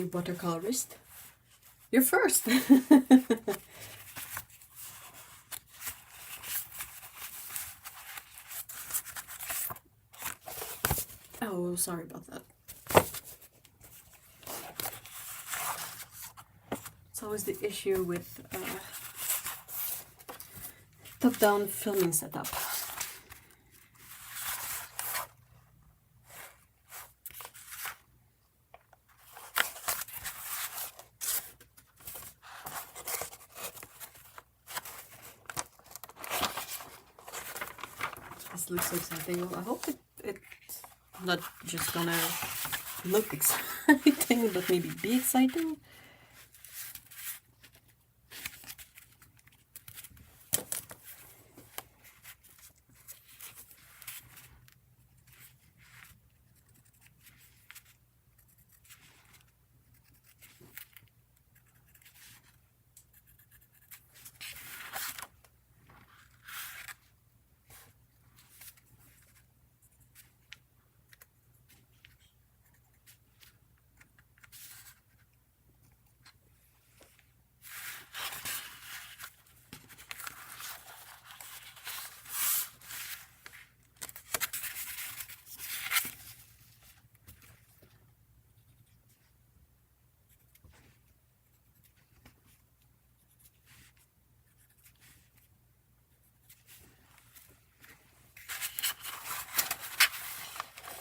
a watercolorist. You're first! Oh, sorry about that. It's always the issue with top-down filming setup. This looks so exciting. I hope it's not just gonna look exciting, but maybe be exciting.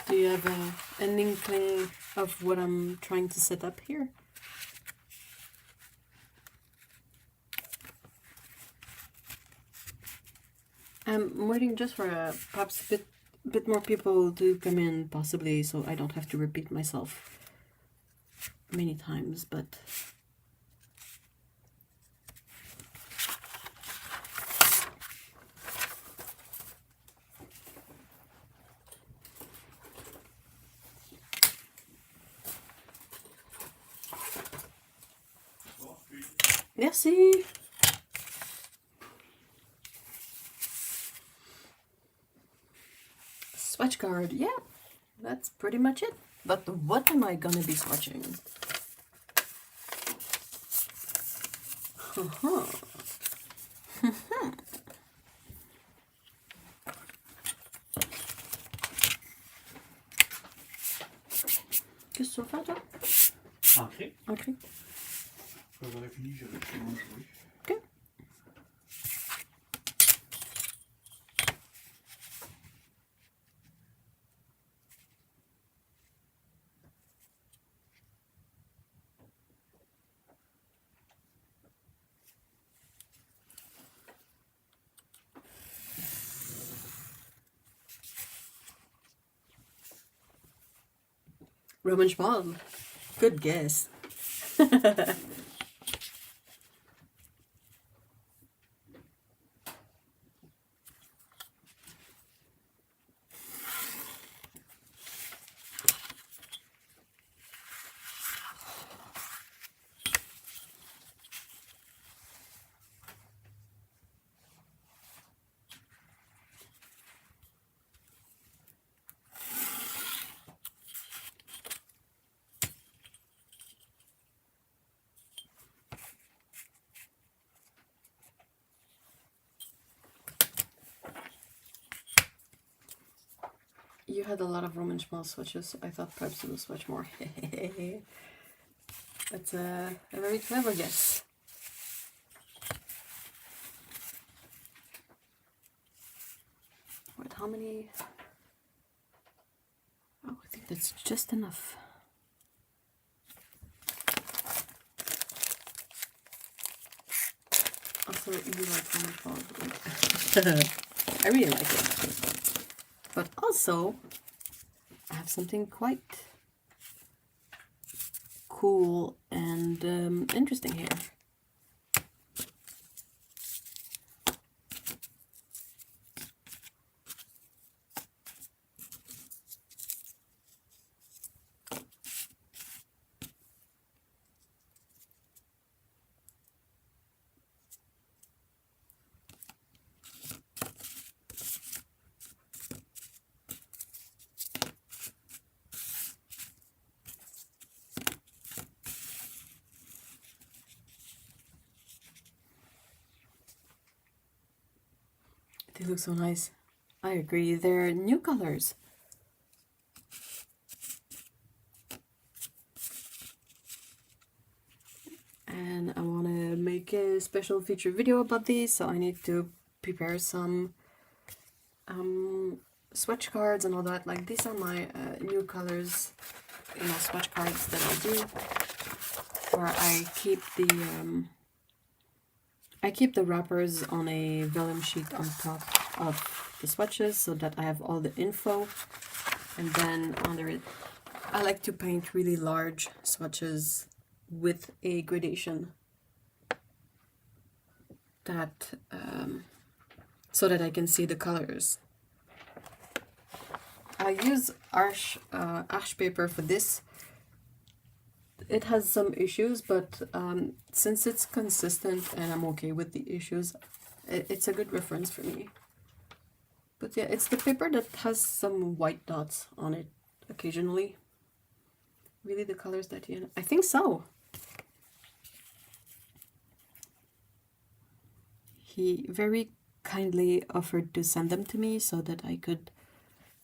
Do you have an inkling of what I'm trying to set up here? I'm waiting just for perhaps a bit more people to come in, possibly, so I don't have to repeat myself many times, but... Merci! Swatch card, yeah, that's pretty much it. But what am I gonna be swatching? Qu'est-ce que tu vas faire, toi? Entrer. Entrer. Quand j'aurai fini, j'irai chez moi jouer. Ok. Roman Schmal. Good guess. You had a lot of Roman Schmal swatches. I thought perhaps you will swatch more. That's a very clever guess. Wait, how many? Oh, I think that's just enough. Also, you like Roman Schmal. I really like it. But also, I have something quite cool and interesting here. They look so nice. I agree, they're new colors. And I want to make a special feature video about these, so I need to prepare some swatch cards and all that. Like, these are my new colors, you know, swatch cards that I do, where I keep the wrappers on a vellum sheet on top of the swatches so that I have all the info, and then under it I like to paint really large swatches with a gradation that so that I can see the colors. I use ash paper for this. It has some issues, but since it's consistent and I'm okay with the issues, it's a good reference for me. But yeah, it's the paper that has some white dots on it occasionally. Really the colors that you... I think so. He very kindly offered to send them to me so that I could,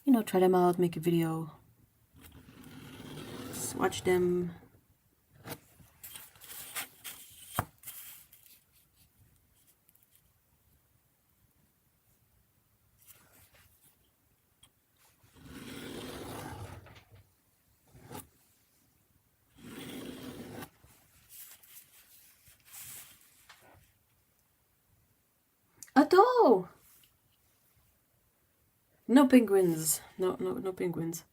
you know, try them out, make a video, swatch them. Ado! No penguins. No penguins.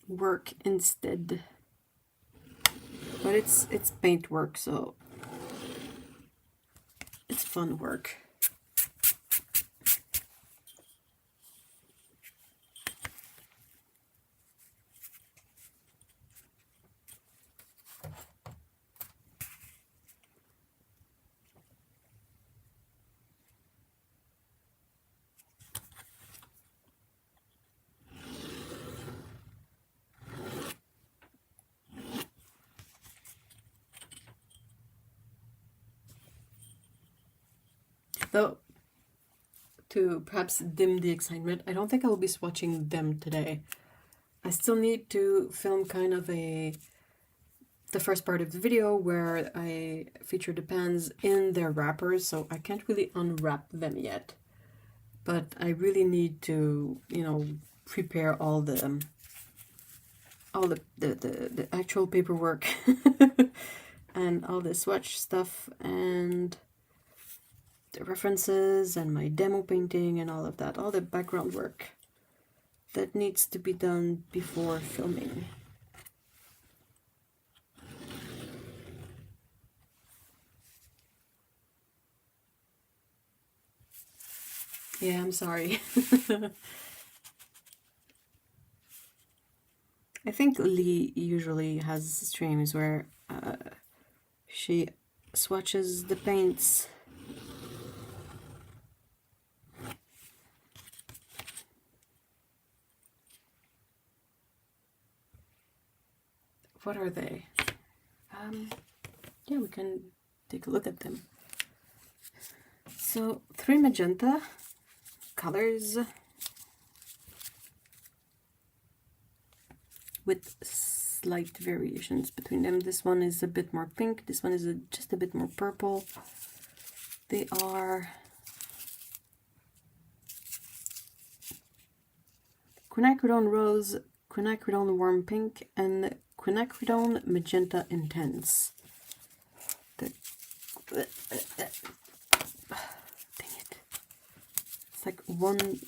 Work instead. But it's paint work, so it's fun work. Though, to perhaps dim the excitement, I don't think I will be swatching them today. I still need to film kind of the first part of the video where I feature the pans in their wrappers, so I can't really unwrap them yet. But I really need to, you know, prepare all the actual paperwork and all the swatch stuff and the references and my demo painting and all of that, all the background work that needs to be done before filming. Yeah, I'm sorry. I think Lee usually has streams where she swatches the paints. What are they? Yeah, we can take a look at them. So 3 magenta colors with slight variations between them. This one is a bit more pink, this one is just a bit more purple. They are quinacridone rose, quinacridone warm pink, and quinacridone magenta intense. Dang it. It's like one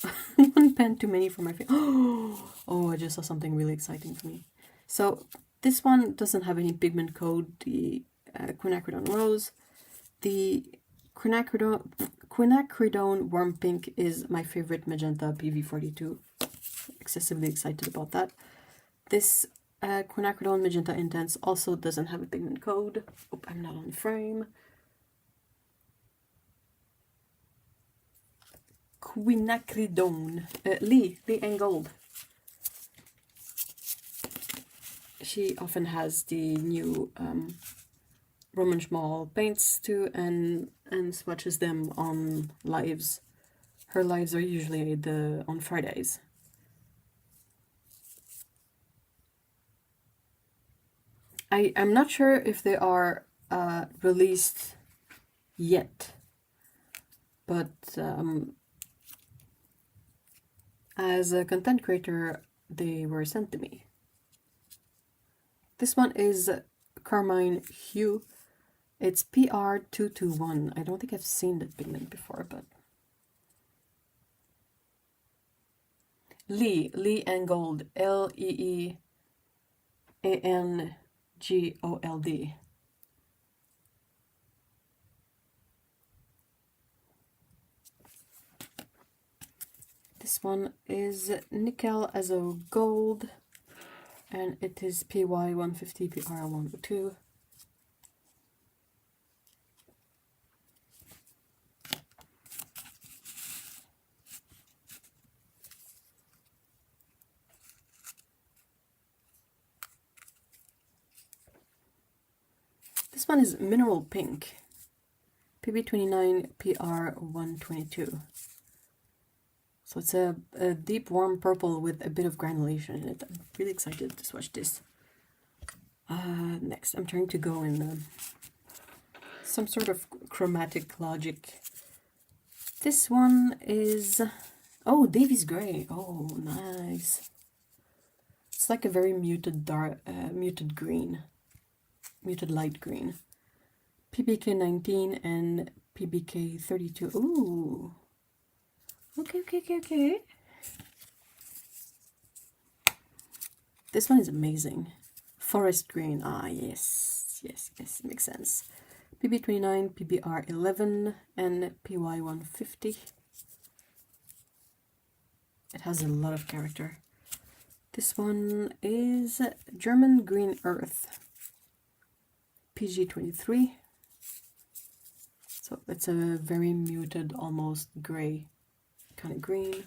pen too many for my face. Oh, I just saw something really exciting for me. So this one doesn't have any pigment code, the quinacridone rose. The quinacridone warm pink is my favorite magenta PV42. Excessively excited about that. This quinacridone magenta intense also doesn't have a pigment code. Oh, I'm not on frame. Quinacridone Lee and Gold. she often has the new Roman Schmal paints too, and swatches them on lives. Her lives are usually on Fridays. I'm not sure if they are released yet, but as a content creator, they were sent to me. This one is Carmine Hue. It's PR221. I don't think I've seen that pigment before, but Lee Angold, Leeangold. This one is Nickel Azo Gold, and it is PY150 PR102. This one is Mineral Pink, PB29 PR122. So it's a deep warm purple with a bit of granulation in it. I'm really excited to swatch this. Next, I'm trying to go in some sort of chromatic logic. This one is, oh, Davies Gray. Oh, nice. It's like a very muted dark, muted green, muted light green. PBK 19 and PBK 32. Ooh. Okay. This one is amazing. Forest green. Ah, yes, makes sense. PB29, PBR11, and PY150. It has a lot of character. This one is German Green Earth, PG23. So it's a very muted, almost gray kind of green.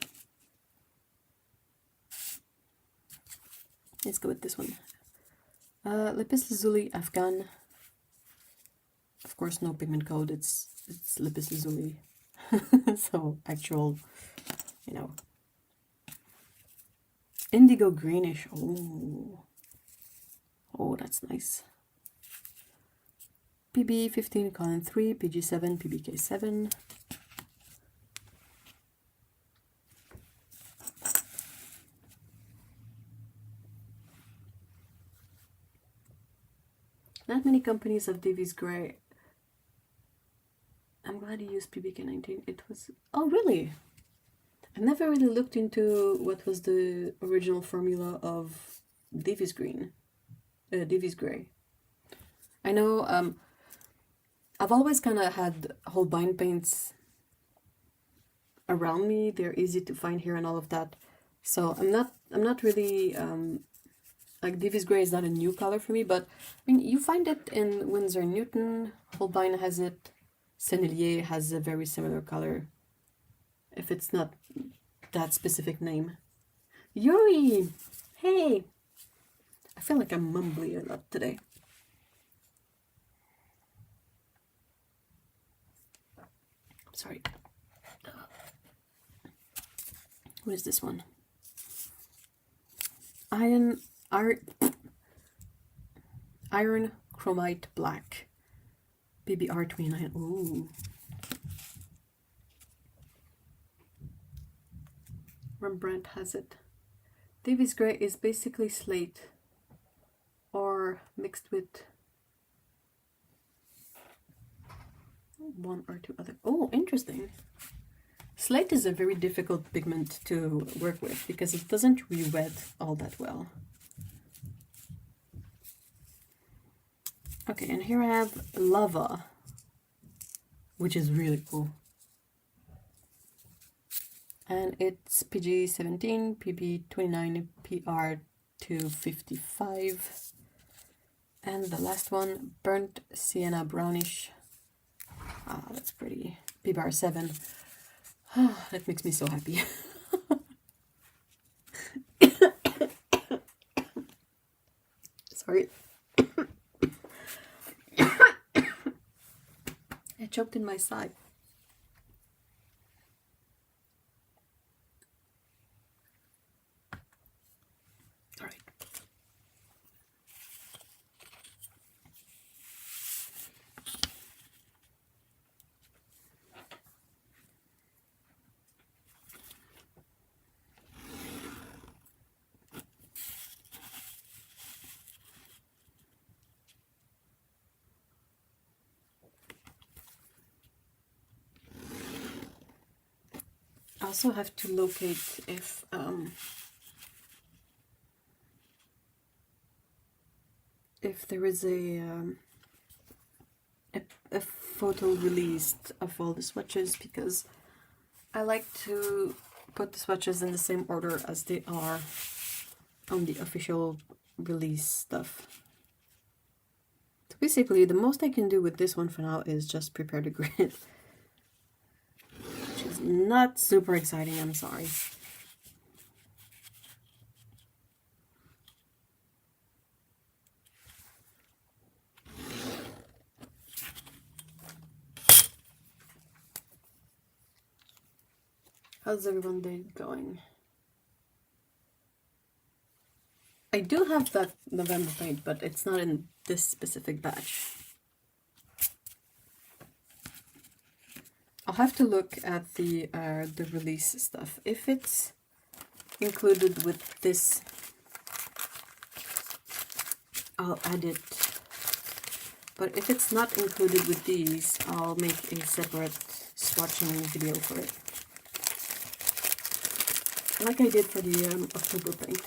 Let's go with this one. Lapis Lazuli Afghan. Of course, no pigment code. It's Lapis Lazuli. So actual, you know, indigo greenish. Oh, that's nice. PB15 Colin 3, PG7, PBK7. Not many companies have Davies Gray. I'm glad you used PBK19. It was... Oh, really? I never really looked into what was the original formula of Davies Green. Davies Gray. I know I've always kind of had Holbein paints around me. They're easy to find here and all of that. So I'm not really... like Davies Gray is not a new color for me, but I mean, you find it in Winsor & Newton. Holbein has it. Sennelier has a very similar color, if it's not that specific name. Yuri! Hey! I feel like I'm mumbly a lot today. Sorry. What is this one? Iron Chromite Black, BBR29. Ooh. Rembrandt has it. Davies Gray is basically slate or mixed with one or two other. Oh, interesting. Slate is a very difficult pigment to work with because it doesn't re-wet all that well. Okay, and here I have Lava, which is really cool. And it's PG17, PB29, PR255. And the last one, Burnt Sienna Brownish. Ah, that's pretty. PBR7. Oh, that makes me so happy. sorry. I choked in my side. All right. I also have to locate if there is a photo released of all the swatches, because I like to put the swatches in the same order as they are on the official release stuff. So basically, the most I can do with this one for now is just prepare the grid, which is not super exciting, I'm sorry. How's everyone day going? I do have that November paint, but it's not in this specific batch. I'll have to look at the release stuff. If it's included with this, I'll add it. But if it's not included with these, I'll make a separate swatching video for it, like I did for the October paint.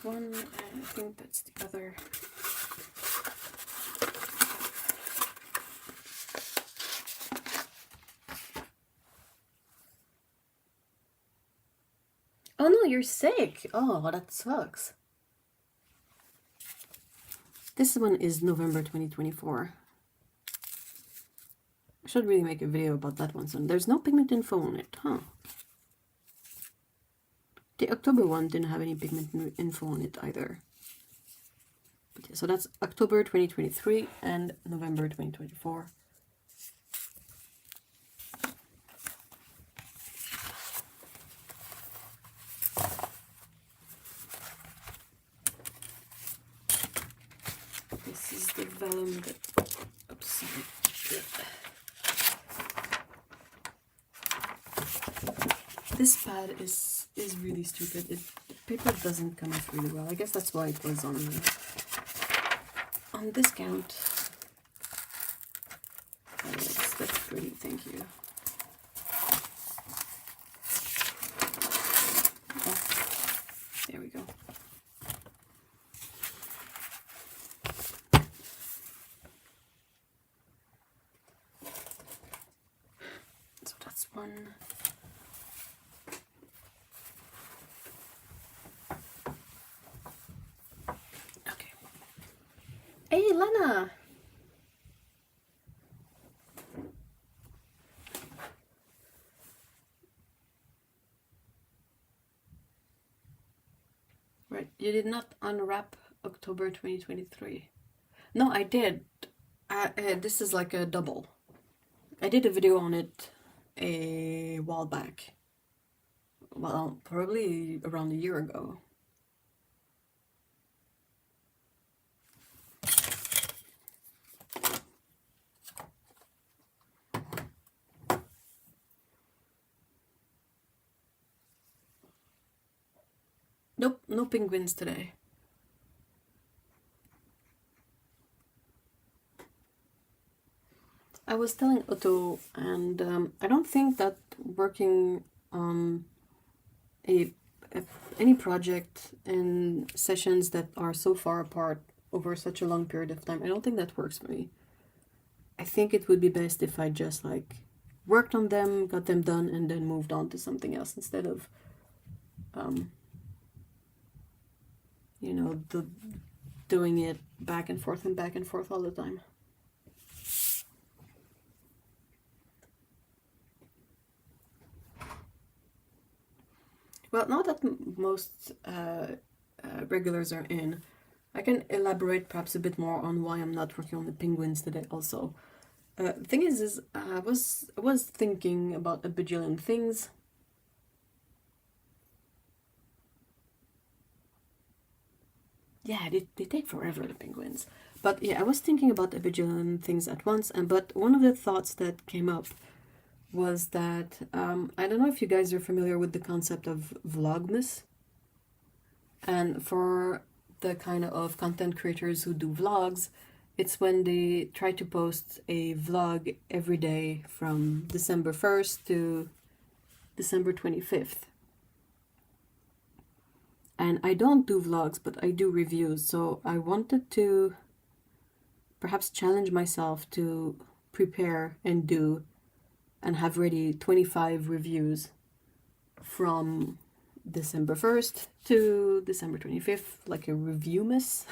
One, and I think that's the other. Oh no, you're sick! Oh, that sucks. This one is November 2024. I should really make a video about that one soon. There's no pigment info on it, huh? The October one didn't have any pigment info on it either. But yeah, so that's October 2023 and November 2024. This is the vellum that... Oops, sorry. This pad is really stupid. The paper doesn't come off really well. I guess that's why it was on discount. Oh, that's pretty, thank you. Oh, there we go. So that's one. Hey, Lena! Right, you did not unwrap October 2023. No, I did. This is like a double. I did a video on it a while back. Well, probably around a year ago. Nope, no penguins today. I was telling Otto, and I don't think that working on any project in sessions that are so far apart over such a long period of time, I don't think that works for me. I think it would be best if I just like worked on them, got them done, and then moved on to something else instead of you know, doing it back and forth all the time. Well, now that most regulars are in, I can elaborate perhaps a bit more on why I'm not working on the penguins today also. The thing is I was thinking about a bajillion things. Yeah, they take forever, the penguins. But yeah, I was thinking about a bajillion things at once, but one of the thoughts that came up was that, I don't know if you guys are familiar with the concept of Vlogmas. And for the kind of content creators who do vlogs, it's when they try to post a vlog every day from December 1st to December 25th. And I don't do vlogs, but I do reviews, so I wanted to perhaps challenge myself to prepare and do and have ready 25 reviews from December 1st to December 25th, like a review-mas.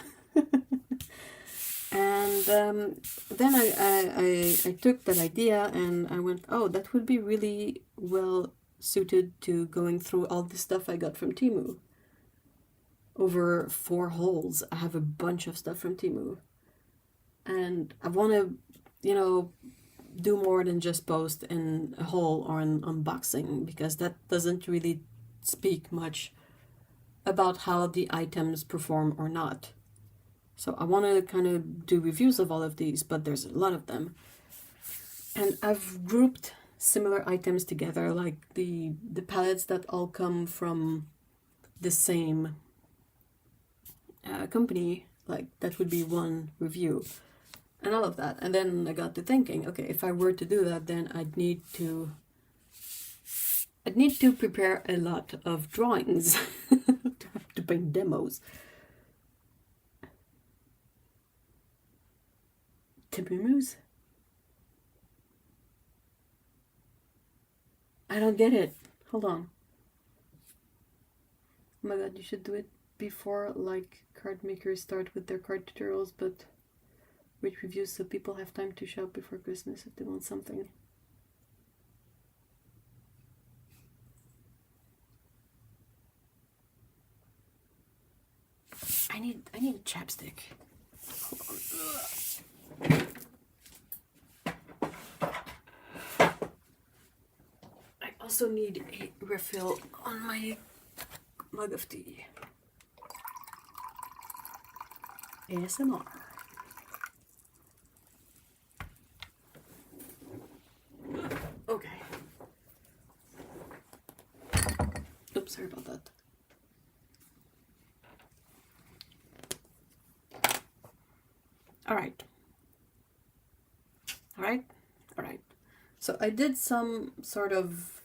And then I took that idea and I went, oh, that would be really well suited to going through all the stuff I got from Temu. Over 4 hauls, I have a bunch of stuff from Temu. And I want to, you know, do more than just post in a haul or an unboxing, because that doesn't really speak much about how the items perform or not. So I want to kind of do reviews of all of these, but there's a lot of them. And I've grouped similar items together, like the palettes that all come from the same company, like that would be one review. And all of that. And then I got to thinking, okay, if I were to do that, then I'd need to prepare a lot of drawings to paint demos. Timumus? I don't get it. Hold on. Oh my god, you should do it before, like, card makers start with their card tutorials, but with reviews so people have time to shop before Christmas if they want something. I need a chapstick. Hold on. I also need a refill on my mug of tea. ASMR. Okay. Oops, sorry about that. Alright. So I did some sort of...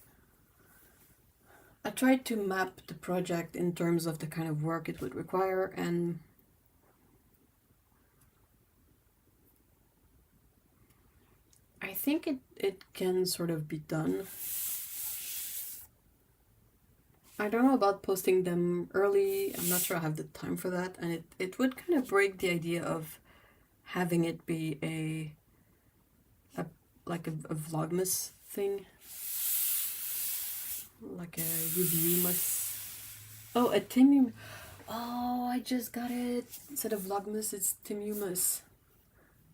I tried to map the project in terms of the kind of work it would require, and I think it can sort of be done. I don't know about posting them early. I'm not sure I have the time for that, and it would kind of break the idea of having it be a vlogmas thing, like a review-mas. Oh, a Timu. Oh, I just got it. Instead of vlogmas, it's Timu-mas.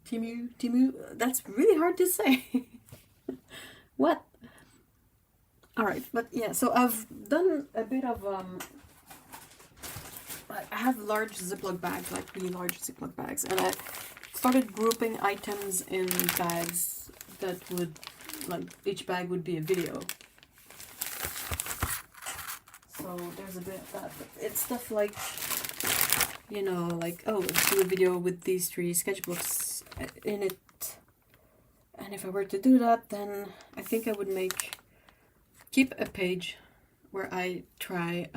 Timu. That's really hard to say. What? Alright, but yeah, so I've done a bit of, I have large Ziploc bags, like really large Ziploc bags, and I started grouping items in bags that would, like, each bag would be a video. So there's a bit of that, but it's stuff like, you know, like, oh, do a video with these 3 sketchbooks in it. And if I were to do that, then I think I would keep a page where I try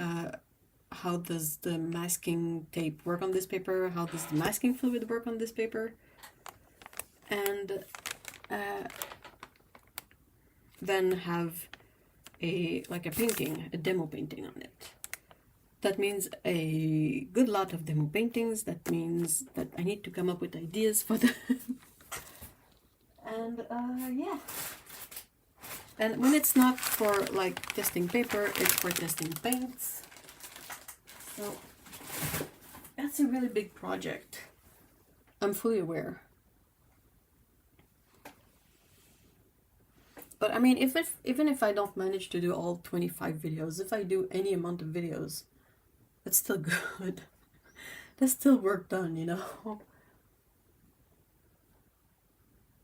how does the masking tape work on this paper, how does the masking fluid work on this paper, and then have a painting, a demo painting on it. That means a good lot of demo paintings. That means that I need to come up with ideas for them. And yeah. And when it's not for like testing paper, it's for testing paints. So that's a really big project. I'm fully aware. But I mean, even if I don't manage to do all 25 videos, if I do any amount of videos, that's still good. That's still work done, you know?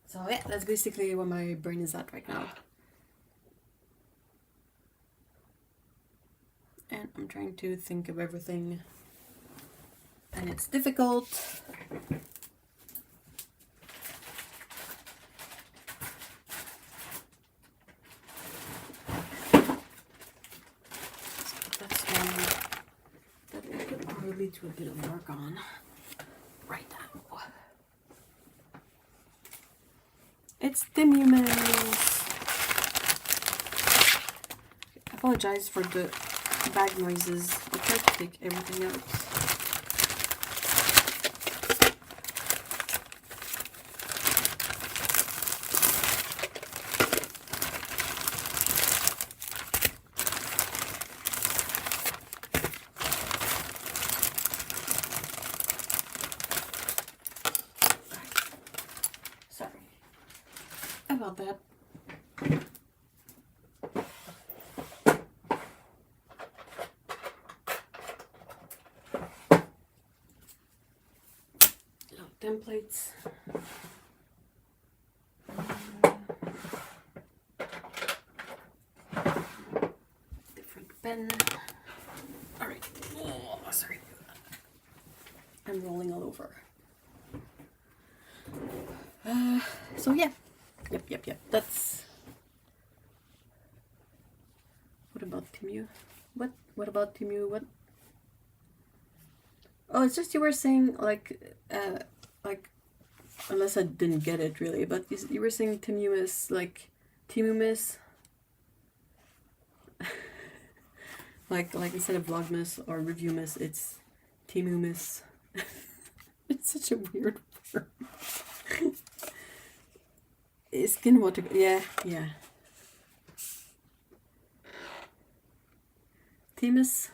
So yeah, that's basically where my brain is at right now. And I'm trying to think of everything. And it's difficult. To a bit of work on right now. It's Timumus. I apologize for the bag noises. I'll try to take everything out. About that. Little templates. Different pen. All right. Oh, sorry. I'm rolling all over. So yeah. Yep. That's... What about Timu? What about Timu? What? Oh, it's just you were saying, like, unless I didn't get it really, but you were saying Timumus, like, Timumus? like instead of Vlogmas or Reviewmas, it's Timumus. It's such a weird word. Skin water, yeah. Timus.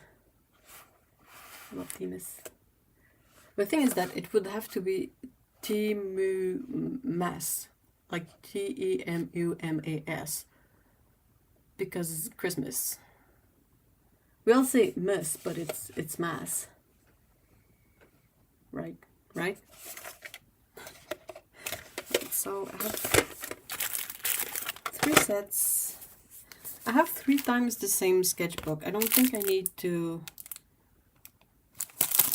I love Timus. The thing is that it would have to be Timumas, like Temumas, because it's Christmas. We all say mus, but it's mass. Right? So I have 3 sets. I have 3 times the same sketchbook. I don't think I need to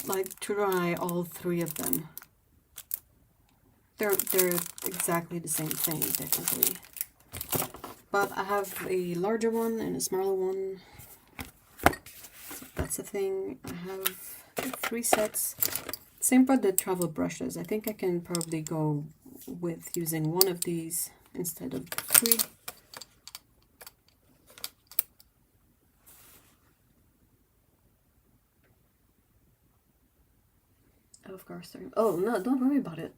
like try all 3 of them. They're exactly the same thing technically. But I have a larger one and a smaller one. So that's the thing. I have 3 sets. Same for the travel brushes. I think I can probably go with using one of these instead of 3. Of course. Oh no, don't worry about it.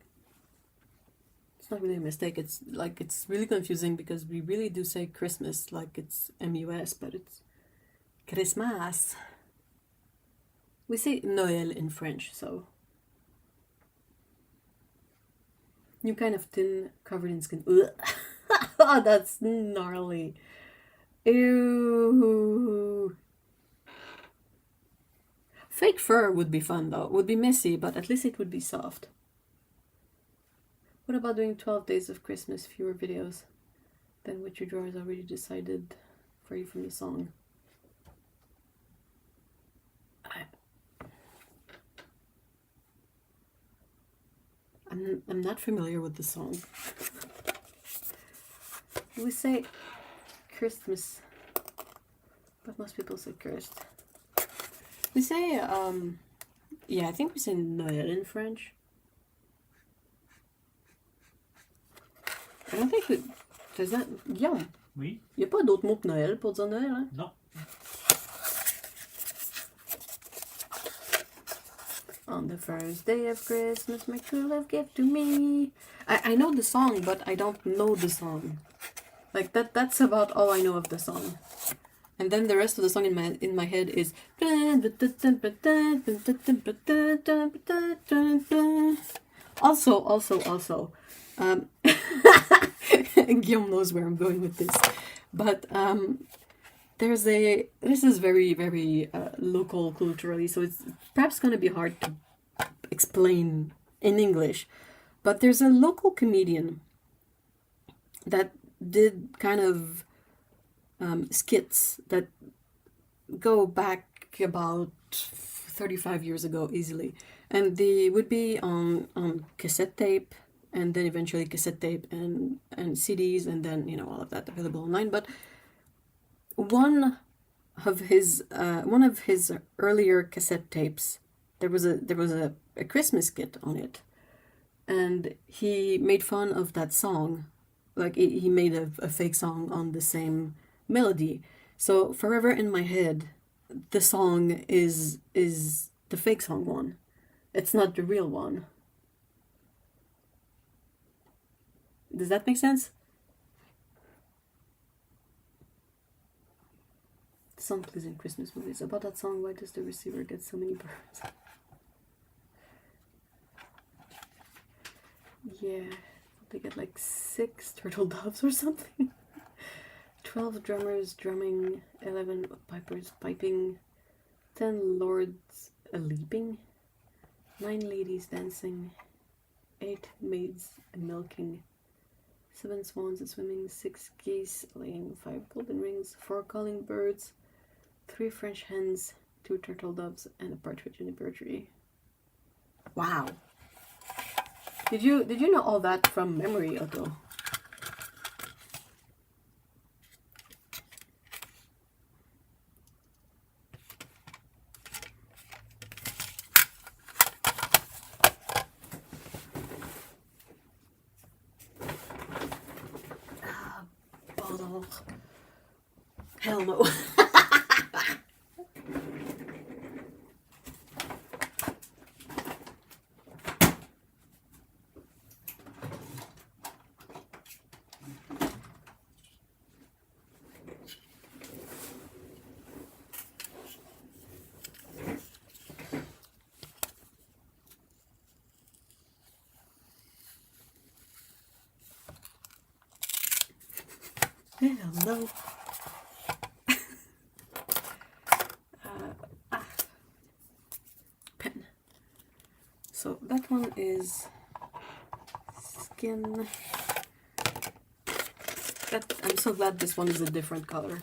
It's not really a mistake. It's like it's really confusing because we really do say Christmas like it's MUS, but it's Christmas. We say Noël in French, so. New kind of tin covered in skin. Oh, that's gnarly. Ew. Fake fur would be fun though. Would be messy, but at least it would be soft. What about doing 12 days of Christmas, fewer videos than what your drawers already decided for you from the song? I'm not familiar with the song. We say Christmas, but most people say cursed. We say, yeah, I think we say Noël in French. I don't think we... Does that... Guillaume? Oui. Il n'y a pas d'autre mot que Noël pour dire Noël, hein? Non. On the first day of Christmas, my true love gave to me. I know the song, but I don't know the song. Like that's about all I know of the song. And then the rest of the song in my head is also Guillaume knows where I'm going with this, but this is very local culturally, so it's perhaps going to be hard to explain in English, but there's a local comedian that did kind of skits that go back about 35 years ago easily, and they would be on cassette tape, and then eventually cassette tape and CDs, and then all of that available online. But one of his earlier cassette tapes, there was a Christmas skit on it, and he made fun of that song. Like he made a fake song on the same melody. So forever in my head, the song is the fake song one. It's not the real one. Does that make sense? The song plays in Christmas movies. About that song, why does the receiver get so many birds? Yeah, they get like 6 turtle doves or something. 12 drummers drumming, 11 pipers piping, 10 lords a-leaping, 9 ladies dancing, 8 maids a-milking, 7 swans a-swimming, 6 geese laying, 5 golden rings, 4 calling birds, 3 French hens, 2 turtle doves, and a partridge in a pear tree. Wow. Did you know all that from memory, Otto? Bottle. Hell no. Hell no. Pen. So that one is skin. I'm so glad this one is a different color.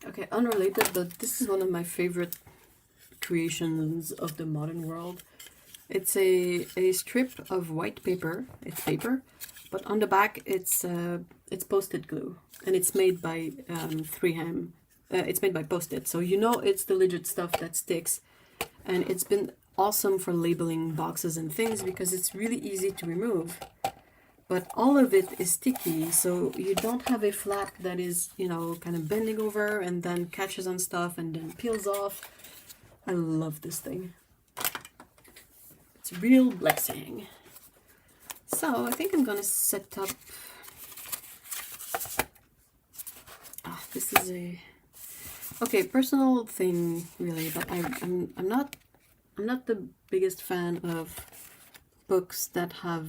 Okay, unrelated, but this is one of my favorite creations of the modern world. It's a strip of white paper. It's paper, but on the back it's Post-it glue, and it's made by 3M. It's made by Post-it, so it's the legit stuff that sticks, and it's been awesome for labeling boxes and things because it's really easy to remove. But all of it is sticky, so you don't have a flap that is, kind of bending over and then catches on stuff and then peels off. I love this thing. It's a real blessing. So I think I'm gonna set up. This is a personal thing really, but I'm not the biggest fan of books that have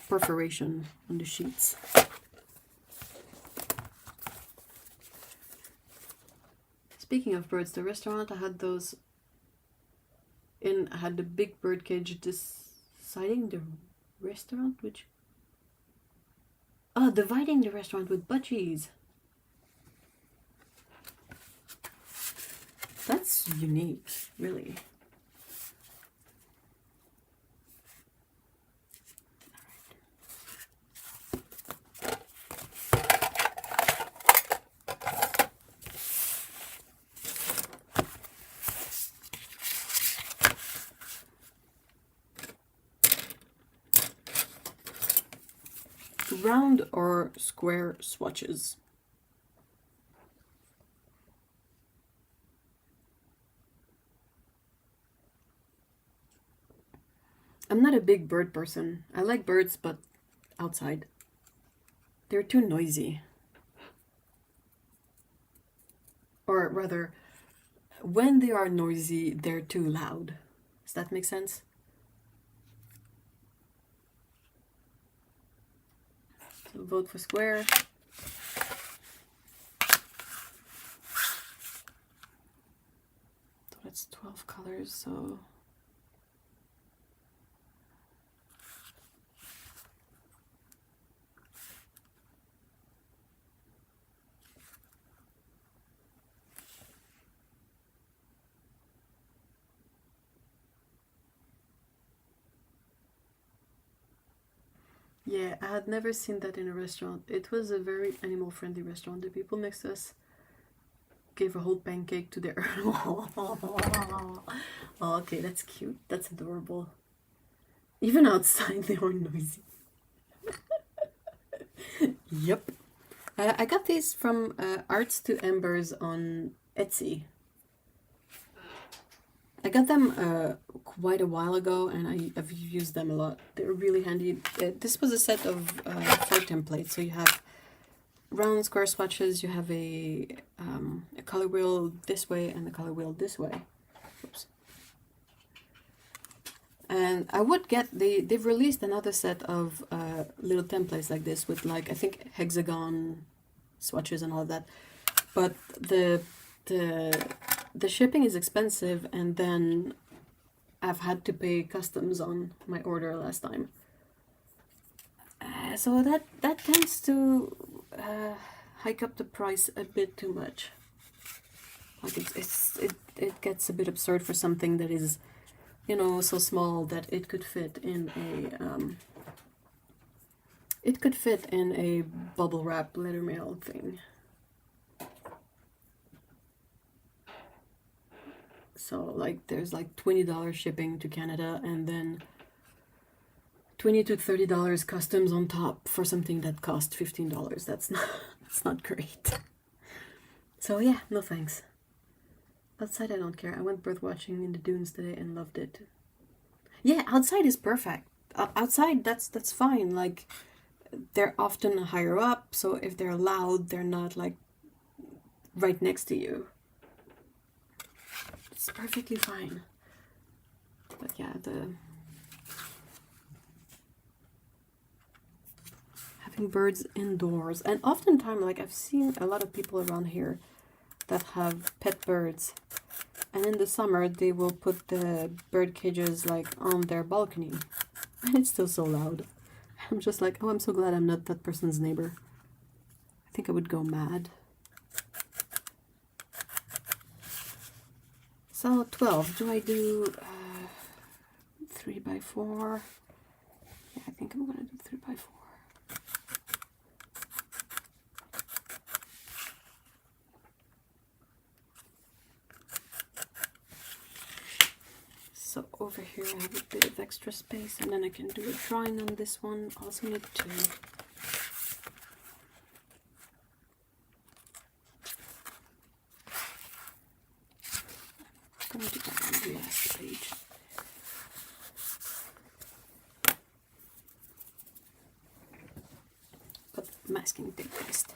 perforation on the sheets. Speaking of birds, the restaurant I had those in, I had the big bird cage deciding the restaurant, which... Oh, dividing the restaurant with budgies. That's unique, really. Round or square swatches? I'm not a big bird person. I like birds, but outside. They're too noisy. Or rather, when they are noisy, they're too loud. Does that make sense? So vote for square. So that's 12 colors, so... Yeah, I had never seen that in a restaurant. It was a very animal-friendly restaurant. The people next to us gave a whole pancake to their... Oh, okay, that's cute. That's adorable. Even outside, they were noisy. Yep. I got these from Arts to Embers on Etsy. I got them quite a while ago, and I've used them a lot. They're really handy. This was a set of 4 templates, so you have round square swatches, you have a color wheel this way and a color wheel this way. Oops. And I would get, they've released another set of little templates like this with, like, I think hexagon swatches and all of that. But the shipping is expensive, and then I've had to pay customs on my order last time. So that tends to hike up the price a bit too much. Like it gets a bit absurd for something that is, you know, so small that it could fit in a bubble wrap letter mail thing. So like there's like $20 shipping to Canada, and then $20 to $30 customs on top for something that cost $15. That's not great. So yeah, no thanks. Outside I don't care. I went bird watching in the dunes today and loved it. Yeah, outside is perfect. Outside that's fine. Like, they're often higher up, so if they're loud, they're not like right next to you. It's perfectly fine. But yeah, having birds indoors, and oftentimes, like, I've seen a lot of people around here that have pet birds, and in the summer they will put the bird cages like on their balcony, and it's still so loud. I'm just like, oh, I'm so glad I'm not that person's neighbor. I think I would go mad. So 12, do I do 3x4? Yeah, I think I'm gonna do 3x4. So over here I have a bit of extra space, and then I can do a drawing on this one. Also need to I'm gonna do that on the last page. But masking tape first.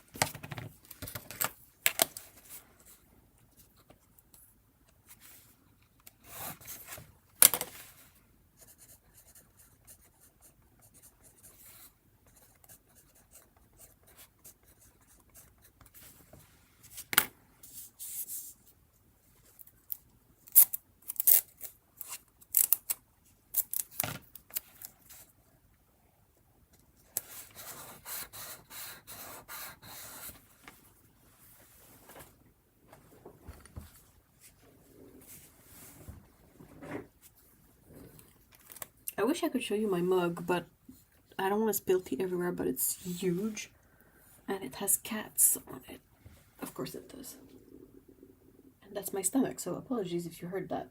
I wish I could show you my mug, but I don't want to spill tea everywhere, but it's huge. And it has cats on it. Of course it does. And that's my stomach, so apologies if you heard that.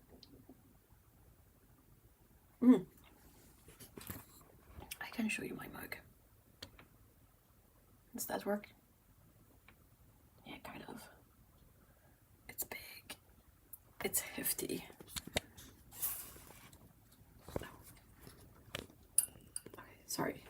I can show you my mug. Does that work? Yeah, kind of. It's big. It's hefty. Okay, sorry.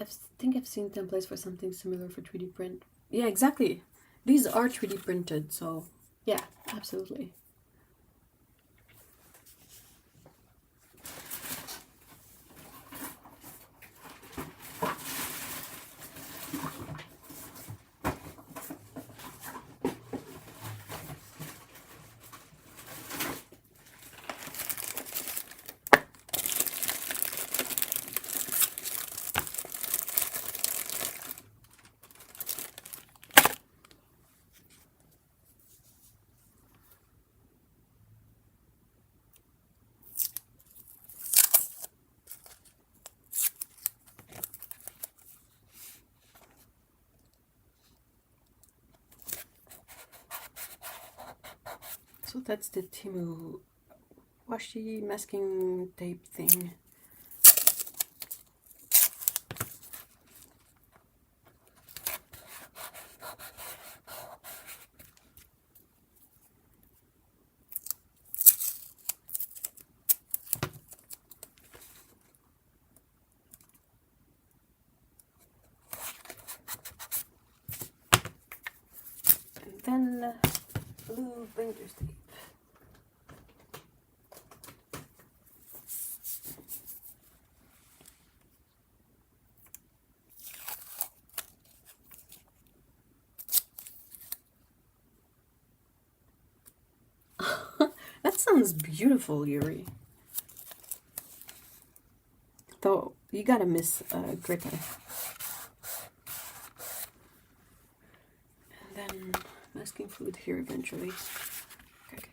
I think I've seen templates for something similar for 3D print. Yeah, exactly. These are 3D printed, so yeah, absolutely. So that's the Timu washi masking tape thing. And then blue painter's tape. That sounds beautiful, Yuri. Though, you gotta miss Greta. And then masking fluid here eventually. Okay.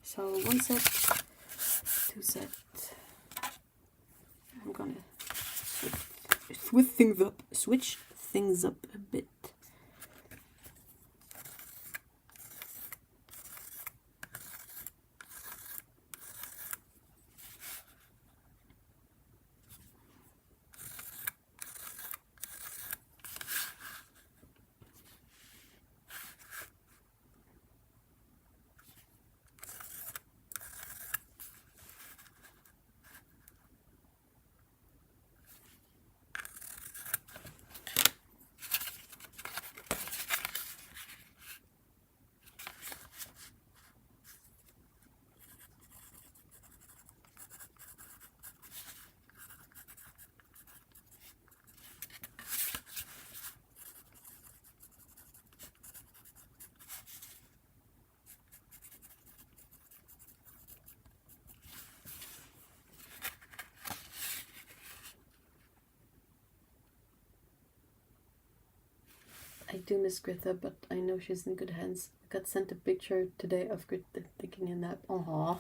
So 1 set, 2 set. I'm gonna switch things up a bit. I do miss Greta, but I know she's in good hands. I got sent a picture today of Greta taking a nap. Aww.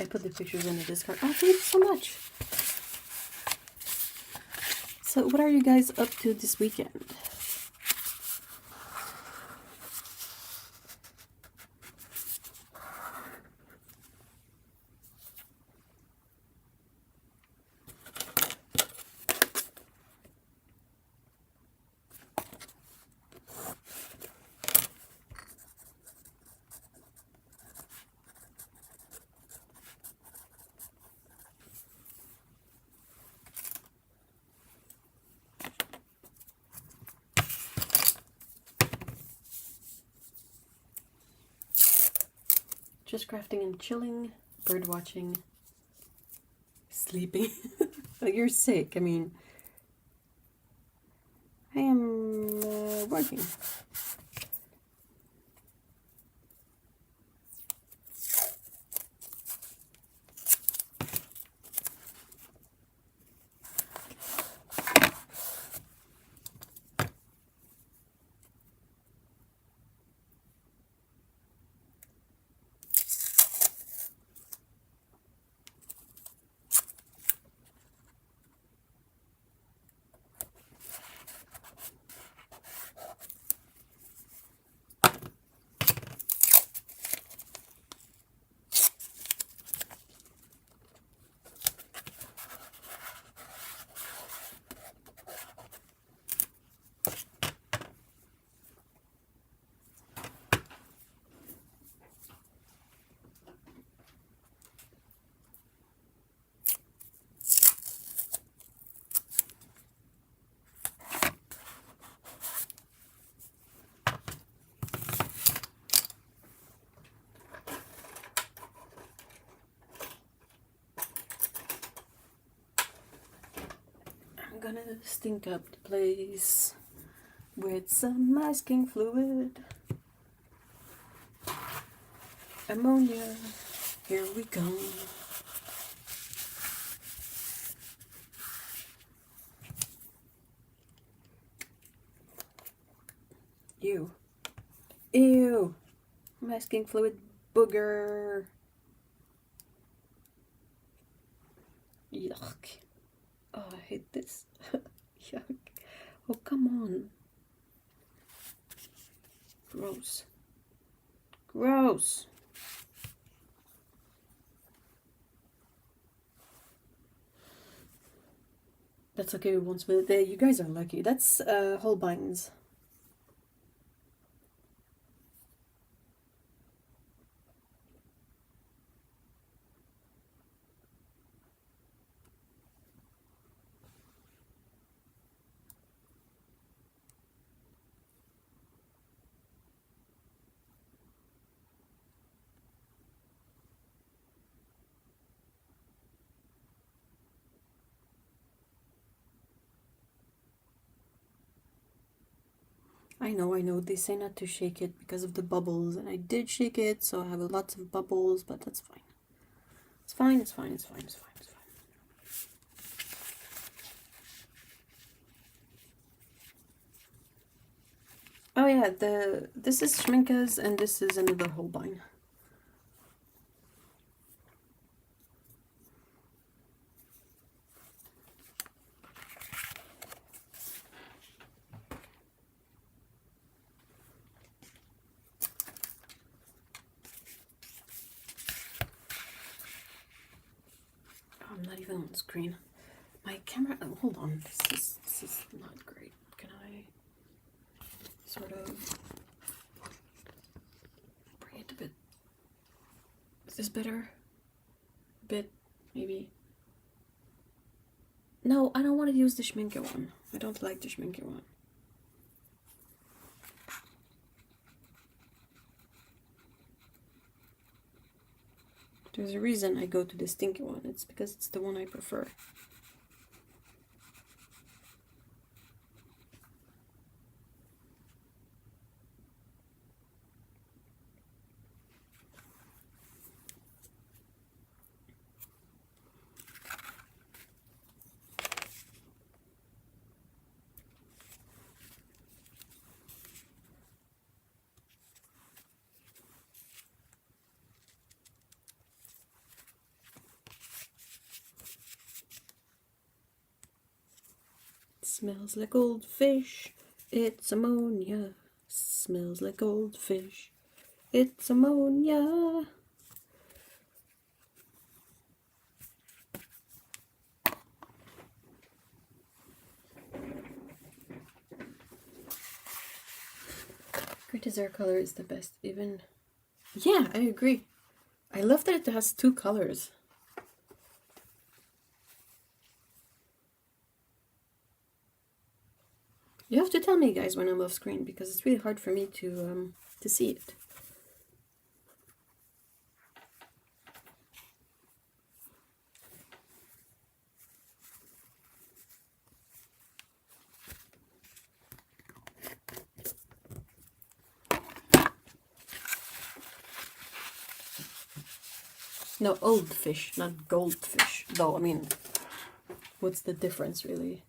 I put the pictures in the Discord. Oh, thank you so much. So what are you guys up to this weekend? Just crafting and chilling, bird watching, sleeping. Like you're sick. I mean, I am working. I'm gonna stink up the place with some masking fluid. Ammonia, here we go. Ew. Ew. Masking fluid booger. Yuck. Oh, I hate this. Yuck. Oh, come on. Gross. Gross. That's okay, we won't spill it there. You guys are lucky. That's whole binds. I know, they say not to shake it because of the bubbles, and I did shake it, so I have lots of bubbles, but that's fine. It's fine, it's fine, it's fine, it's fine, it's fine. Oh yeah, this is Schminka's, and this is another Holbein. I'm not even on the screen. My camera. Oh, hold on. This is not great. Can I sort of bring it a bit? Is this better? A bit, maybe. No, I don't want to use the Schminke one. I don't like the Schminke one. There's a reason I go to the stinky one. It's because it's the one I prefer. Smells like old fish. It's ammonia. Smells like old fish. It's ammonia. Greatest hair color is the best. Even... Yeah, I agree. I love that it has two colors. You have to tell me, guys, when I'm off screen, because it's really hard for me to see it. No, old fish, not goldfish. Though, I mean, what's the difference, really?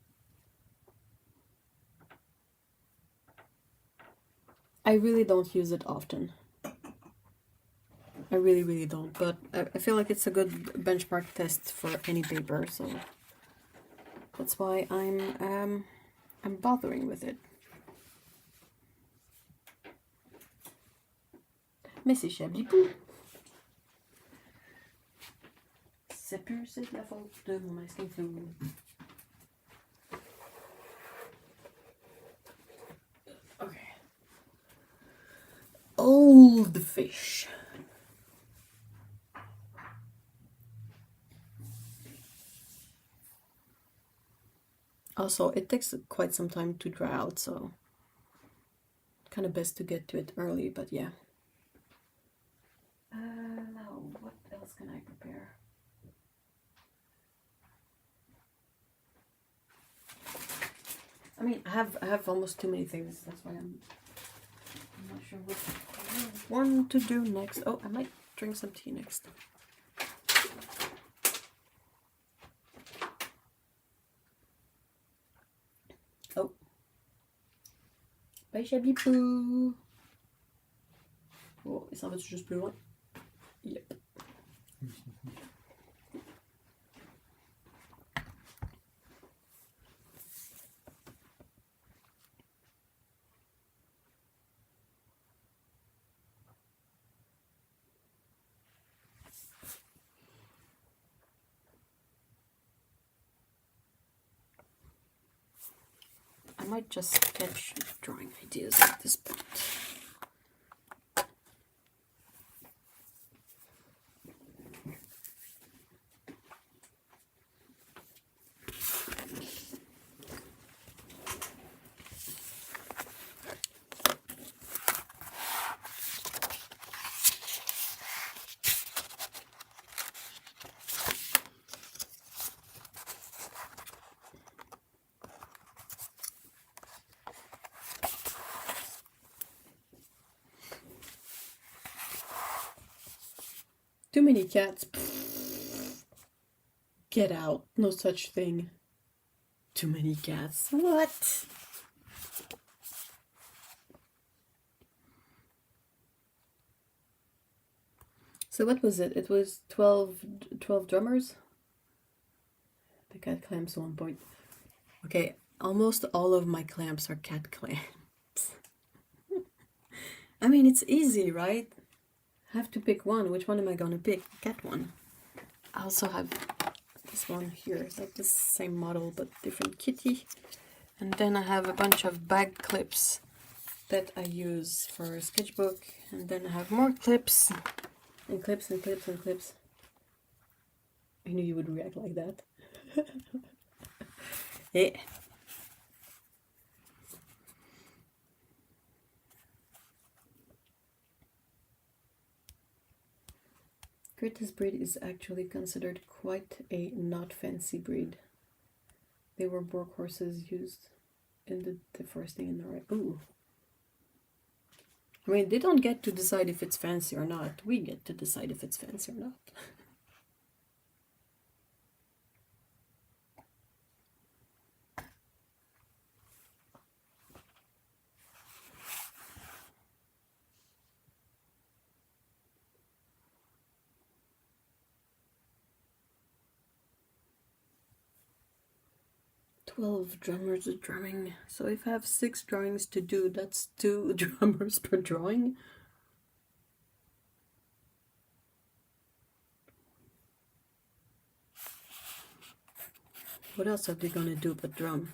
I really don't use it often. I really, really don't. But I feel like it's a good benchmark test for any paper, so that's why I'm bothering with it. Mais c'est Chablis-Pou. C'est plus, c'est de la faute de mon masking flou. Okay. Old fish. Also, it takes quite some time to dry out, so kind of best to get to it early, but yeah. Now, what else can I prepare? I mean, I have almost too many things. That's why I'm not sure what I want to do next. Oh, I might drink some tea next. Oh. Bye, Chablis-Pou. Oh, il s'en va-tu juste plus loin? Yep. I might just sketch drawing ideas at this point. Too many cats. Get out. No such thing. Too many cats. What? So what was it? It was 12 drummers? The cat clamps at one point. Okay, almost all of my clamps are cat clamps. I mean, it's easy, right? I have to pick one. Which one am I gonna pick? Cat one. I also have this one here. It's like the same model but different kitty. And then I have a bunch of bag clips that I use for a sketchbook. And then I have more clips and clips and clips and clips. I knew you would react like that. Yeah. Greatest breed is actually considered quite a not fancy breed. They were work horses used in the deforesting in the right. Ooh. I mean, they don't get to decide if it's fancy or not. We get to decide if it's fancy or not. 12 drummers drumming. So if I have 6 drawings to do, that's 2 drummers per drawing. What else are they gonna do but drum?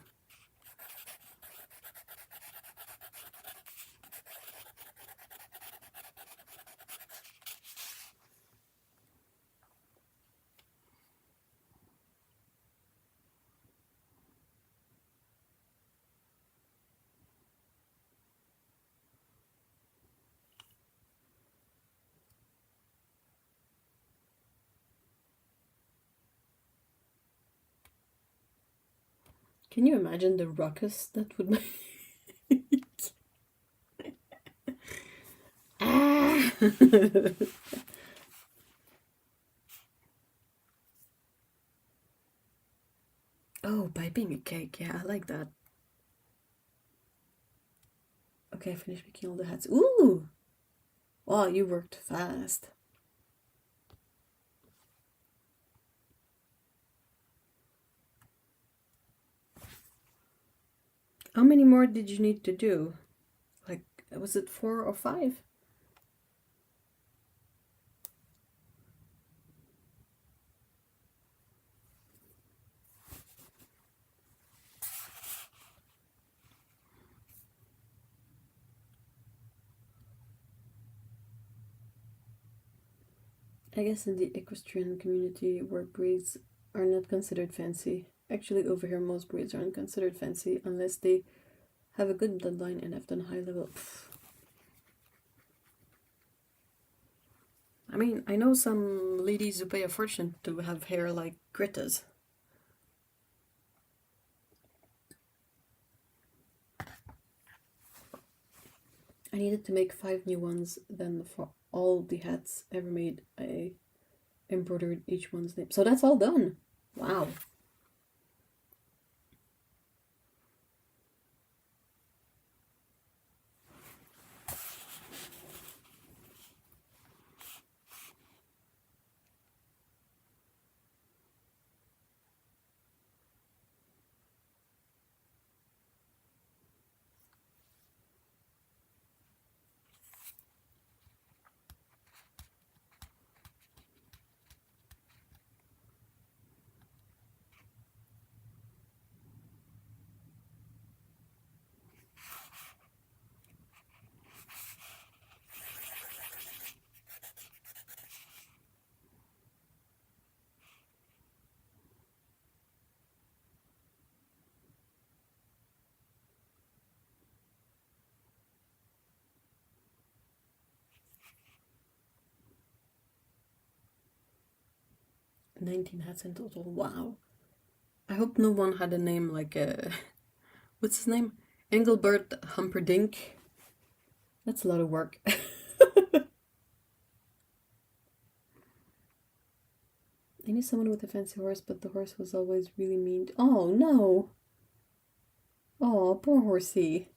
Can you imagine the ruckus that would make? Ah! Oh, piping a cake. Yeah, I like that. Okay, I finished making all the hats. Ooh! Wow, you worked fast. How many more did you need to do? Like, was it 4 or 5? I guess in the equestrian community, work braids are not considered fancy. Actually, over here, most braids aren't considered fancy unless they have a good bloodline and have done high level. I mean, I know some ladies who pay a fortune to have hair like Greta's. I needed to make 5 new ones, then for all the hats ever made, I embroidered each one's name. So that's all done. Wow. $19 hats in total. Wow. I hope no one had a name like what's his name? Engelbert Humperdinck. That's a lot of work. I knew someone with a fancy horse, but the horse was always really mean. Oh no! Oh, poor horsey.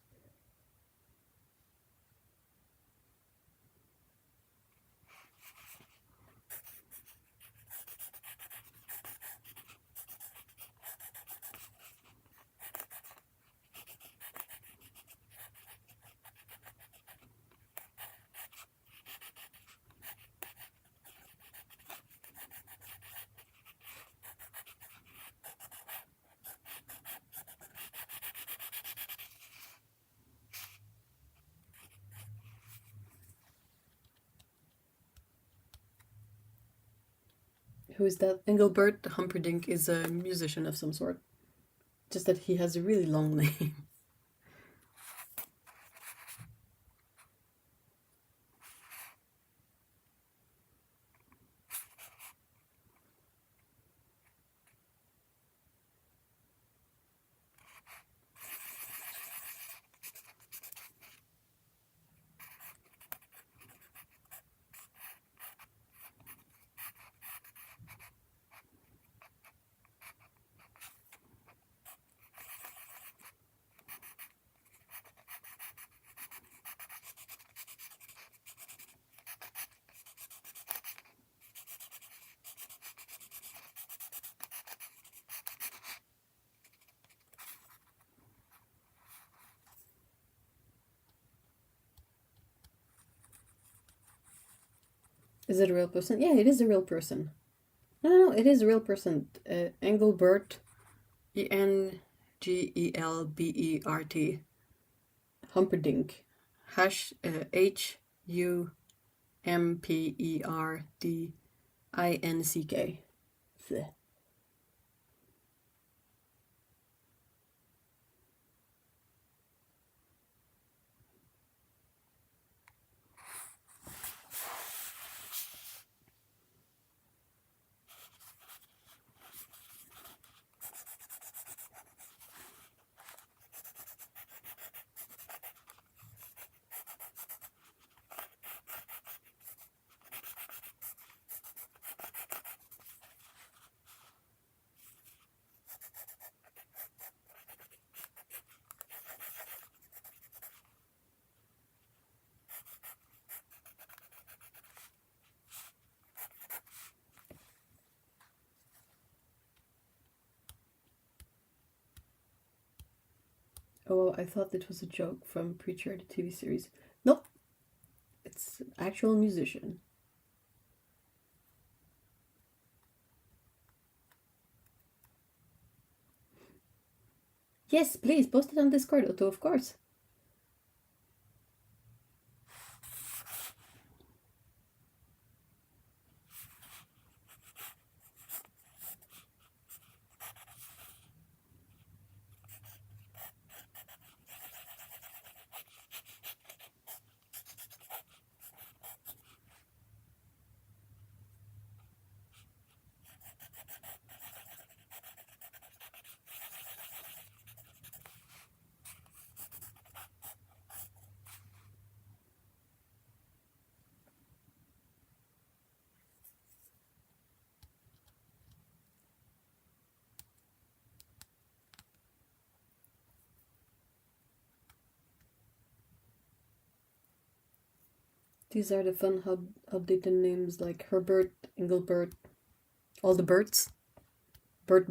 Who is that? Engelbert Humperdinck is a musician of some sort. Just that he has a really long name. Is it a real person? Yeah, it is a real person. No, it is a real person. Engelbert, Engelbert Humperdinck. Humperdinck. Bleh. Oh, I thought that was a joke from Preacher, the TV series. Nope, it's an actual musician. Yes, please post it on Discord, Otto, of course. These are the fun updated names like Herbert, Engelbert, all the birds. Bert.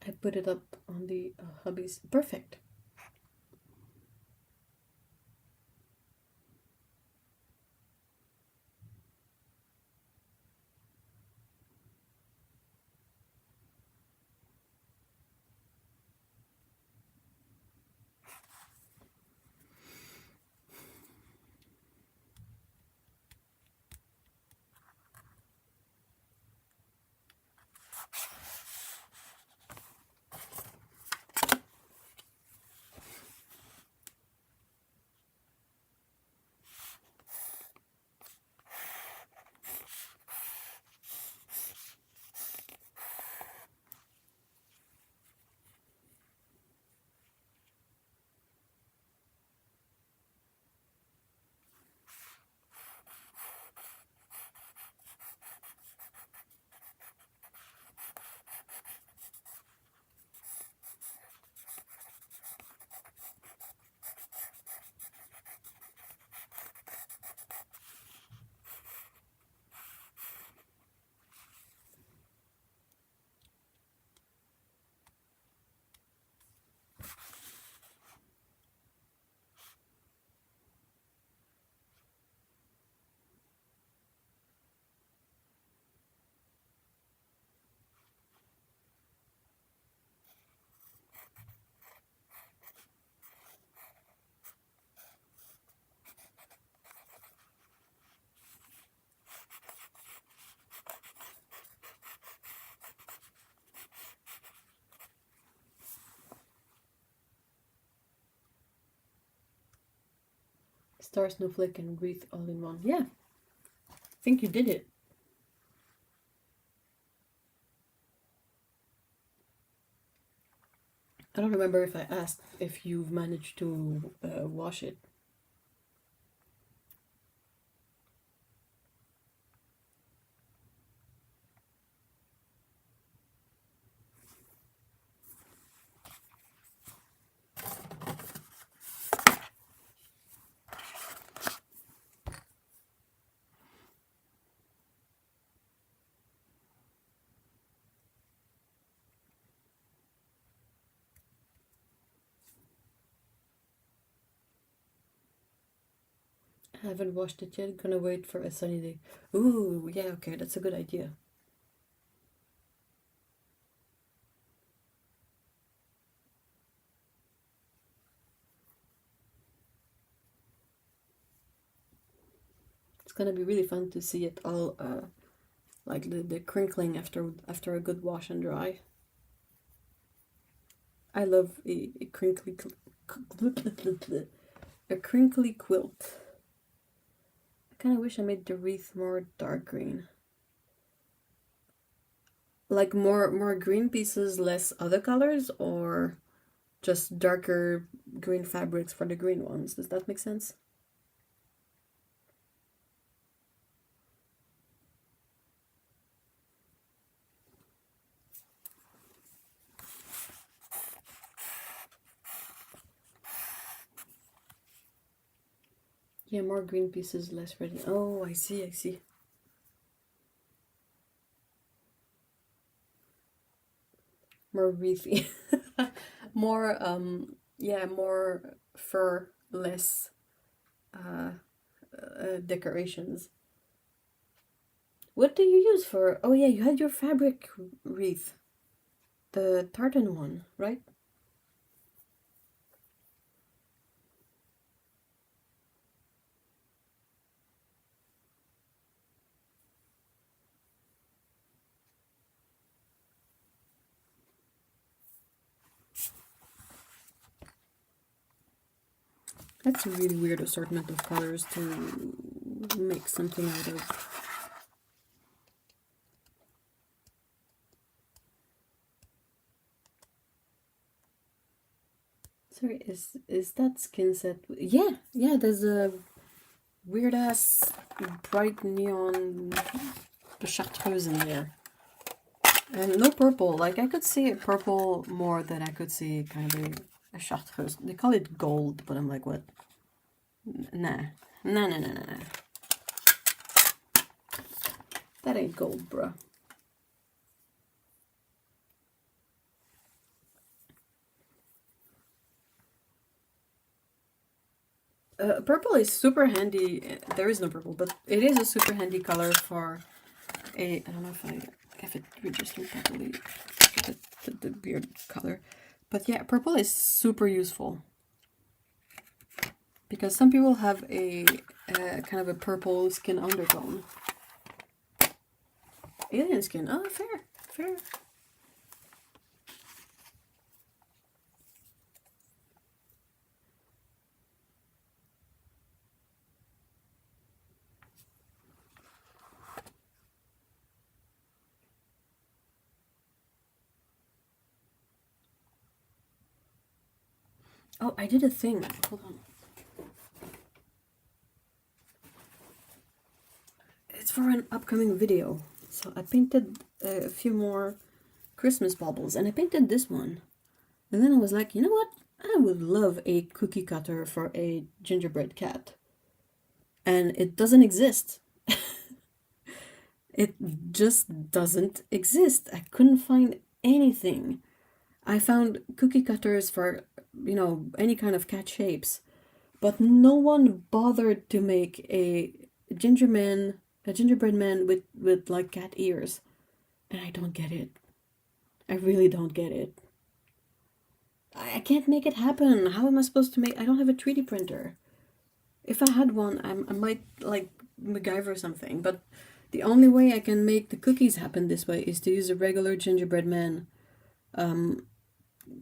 I put it up on the hobbies. Perfect. Star, snowflake, and wreath all in one. Yeah, I think you did it. I don't remember if I asked if you've managed to wash it. Haven't washed it yet. Gonna wait for a sunny day. Ooh, yeah, okay, that's a good idea. It's gonna be really fun to see it all, like the crinkling after a good wash and dry. I love a crinkly quilt. I kind of wish I made the wreath more dark green. Like more green pieces, less other colors, or just darker green fabrics for the green ones. Does that make sense? Yeah, more green pieces, less red. Oh, I see, I see. More wreathy. More, yeah, more fur, less decorations. What do you use for? Oh yeah, you had your fabric wreath. The tartan one, right? That's a really weird assortment of colors to make something out of. Sorry, is that skin set? Yeah, yeah, there's a weird ass bright neon chartreuse in there. And no purple. Like, I could see purple more than I could see kind of a chartreuse. They call it gold, but I'm like, what? Nah. Nah, nah, nah, nah, nah. That ain't gold, bruh. Purple is super handy. There is no purple, but it is a super handy color for a... I don't know if it registered properly, the beard color. But yeah, purple is super useful. Because some people have a kind of a purple skin undertone. Alien skin. Oh, fair. Fair. Oh, I did a thing. Hold on. It's for an upcoming video. So I painted a few more Christmas baubles, and I painted this one. And then I was like, you know what? I would love a cookie cutter for a gingerbread cat. And it doesn't exist. It just doesn't exist. I couldn't find anything. I found cookie cutters for, you know, any kind of cat shapes, but no one bothered to make a gingerbread man with like cat ears. And I don't get it. I really don't get it. I can't make it happen. How am I supposed to make... I don't have a 3D printer. If I had one, I might like MacGyver something, but the only way I can make the cookies happen this way is to use a regular gingerbread man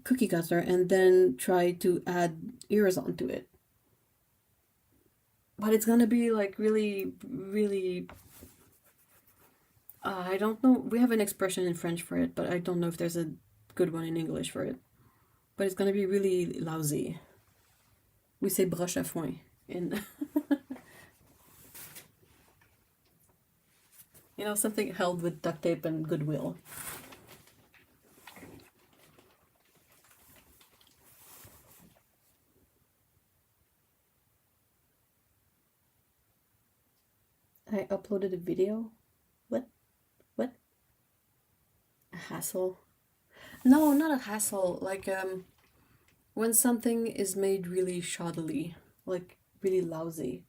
cookie cutter and then try to add ears onto it. But it's gonna be like really, really... I don't know. We have an expression in French for it, but I don't know if there's a good one in English for it. But it's gonna be really lousy. We say broche à foin in... You know, something held with duct tape and goodwill. I uploaded a video. What? What? A hassle? No, not a hassle. Like, when something is made really shoddily, like really lousy.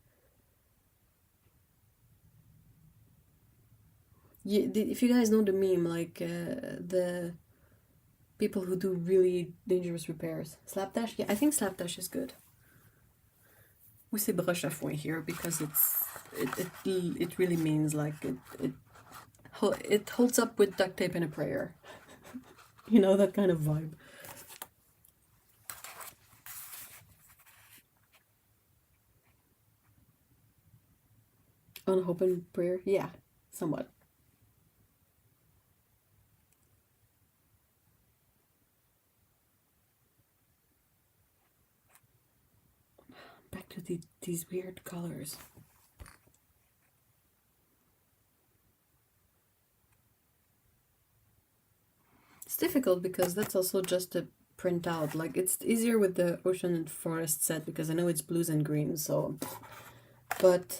if you guys know the meme, like the people who do really dangerous repairs. Slapdash? Yeah, I think Slapdash is good. We say broche à foin here because it really means like it holds up with duct tape and a prayer. You know, that kind of vibe. On hope and prayer? Yeah, somewhat. Back to these weird colors. It's difficult because that's also just a print out. Like, it's easier with the ocean and forest set because I know it's blues and greens, so... But,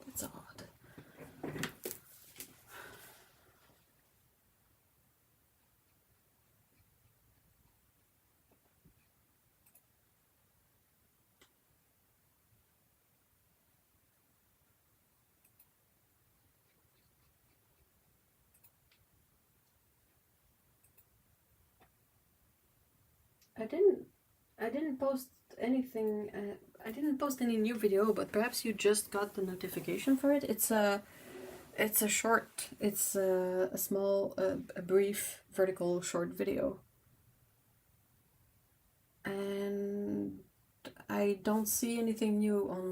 it's odd. I didn't post anything. I didn't post any new video, but perhaps you just got the notification for it. It's a short. It's a small, a brief vertical short video, and I don't see anything new on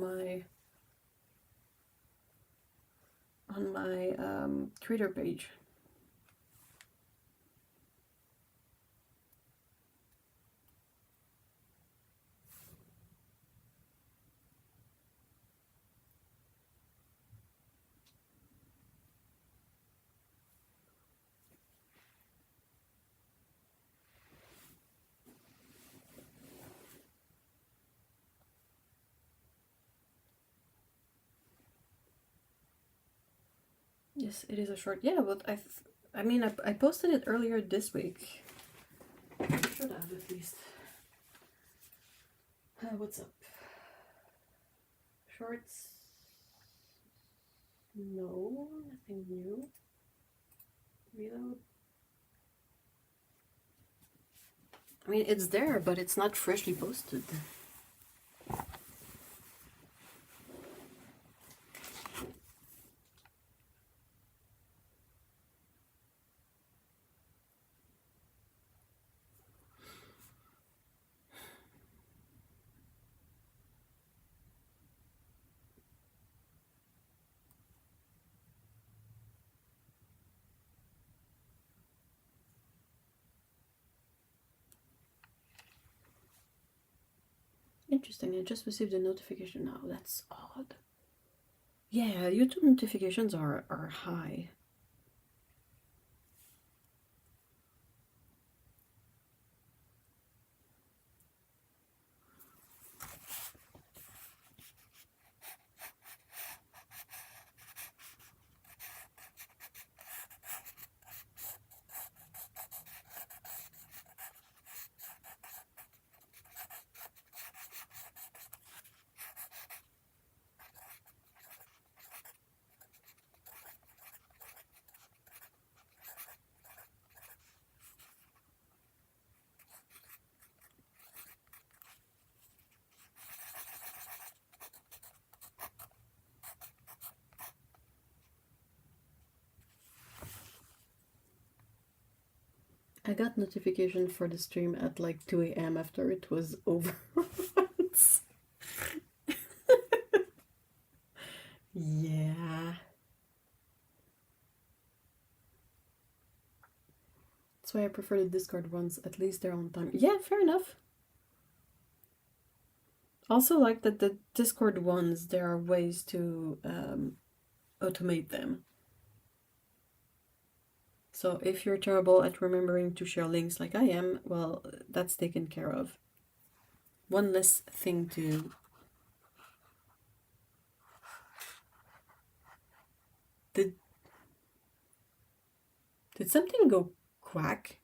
my Twitter page. Yes, it is a short. Yeah, but I mean, I posted it earlier this week. I should have at least. What's up? Shorts? No, nothing new. Reload. I mean, it's there, but it's not freshly posted. Interesting, I just received a notification now. That's odd. Yeah, YouTube notifications are high. I got notification for the stream at like 2 a.m. after it was over. Yeah. That's why I prefer the Discord ones. At least they're on time. Yeah, fair enough. Also like that the Discord ones, there are ways to automate them. So if you're terrible at remembering to share links like I am, well, that's taken care of. One less thing to... Did something go quack?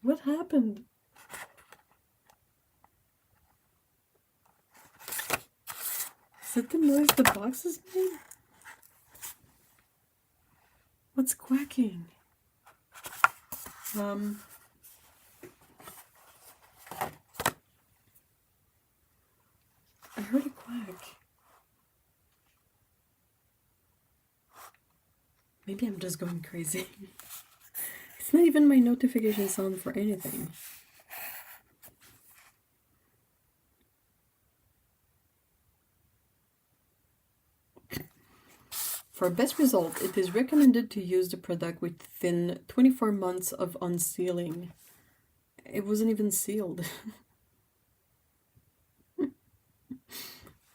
What happened? Is it the noise the box is made? What's quacking? I heard a quack. Maybe I'm just going crazy. It's not even my notification sound for anything. For best result, it is recommended to use the product within 24 months of unsealing. It wasn't even sealed.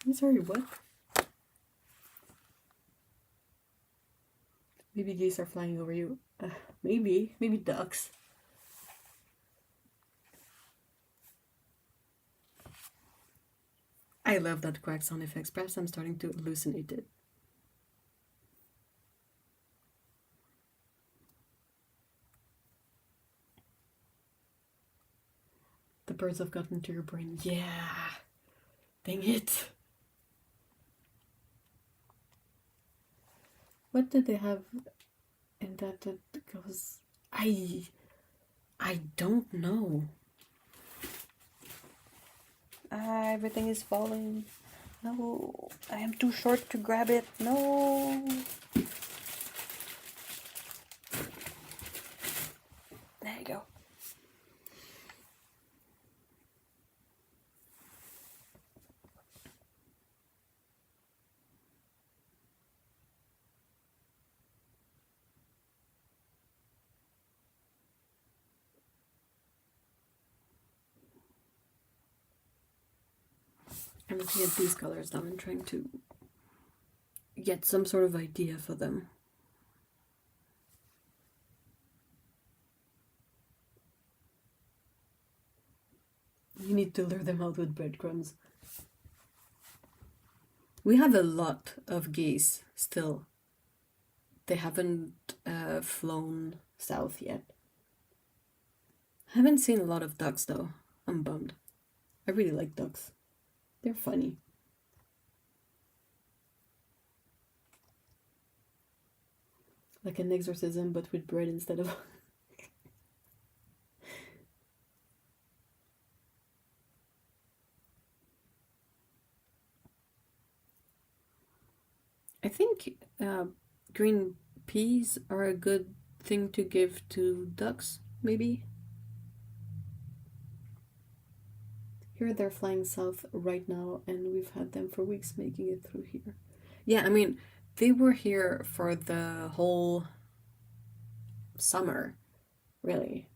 I'm sorry, what? Maybe geese are flying over you. Maybe ducks. I love that quack sound effects. Perhaps I'm starting to hallucinate it. The birds have gotten to your brain. Yeah. Dang it. What did they have in that goes... I don't know. Everything is falling. No, I am too short to grab it. No. There you go. I'm looking at these colors now and trying to get some sort of idea for them. You need to lure them out with breadcrumbs. We have a lot of geese still. They haven't flown south yet. I haven't seen a lot of ducks though. I'm bummed. I really like ducks. They're funny. Like an exorcism, but with bread instead of... I think green peas are a good thing to give to ducks, maybe? Here they're flying south right now, and we've had them for weeks making it through here. Yeah, I mean, they were here for the whole summer, really.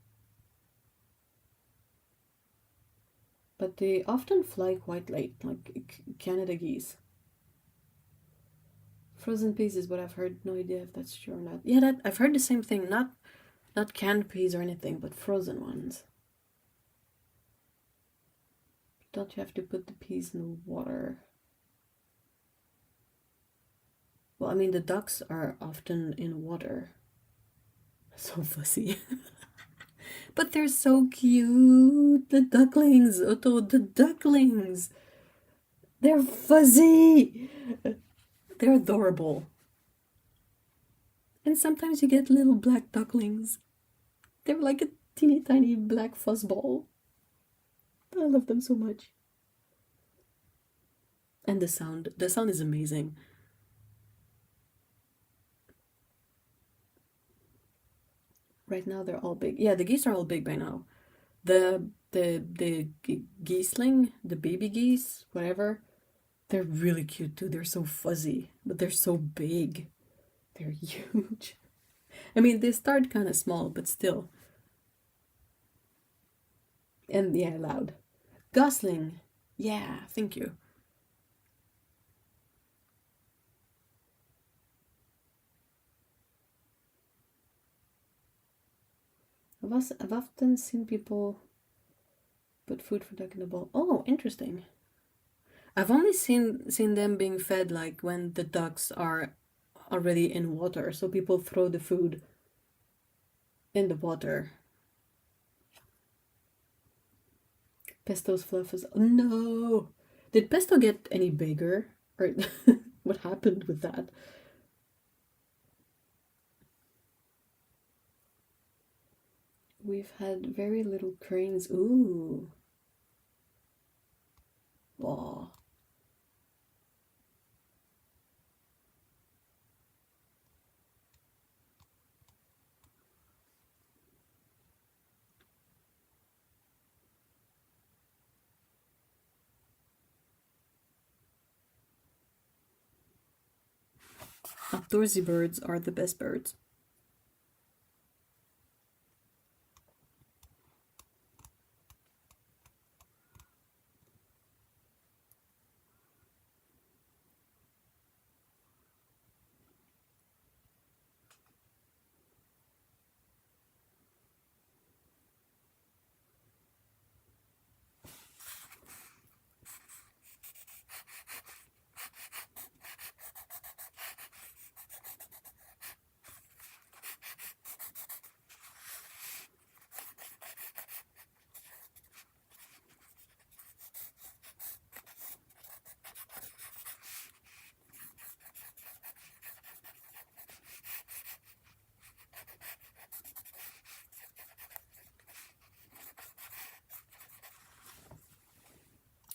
But they often fly quite late, like Canada geese. Frozen peas is what I've heard. No idea if that's true or not. Yeah, I've heard the same thing. Not canned peas or anything, but frozen ones. Don't you have to put the peas in water? Well, I mean, the ducks are often in water. So fussy. But they're so cute. The ducklings, Otto, the ducklings. They're fuzzy. They're adorable. And sometimes you get little black ducklings. They're like a teeny tiny black fuzzball. I love them so much. And the sound is amazing. Right now they're all big. Yeah, the geese are all big by now. The geeseling, the baby geese, whatever, they're really cute too. They're so fuzzy, but they're so big. They're huge. I mean, they start kind of small, but still. And yeah, loud. Gosling. Yeah, thank you. I've often seen people put food for duck in the bowl. Oh, interesting. I've only seen them being fed like when the ducks are already in water, so people throw the food in the water. Pesto's fluff is... No! Did Pesto get any bigger? Or what happened with that? We've had very little cranes. Ooh. Aw. Outdoorsy birds are the best birds.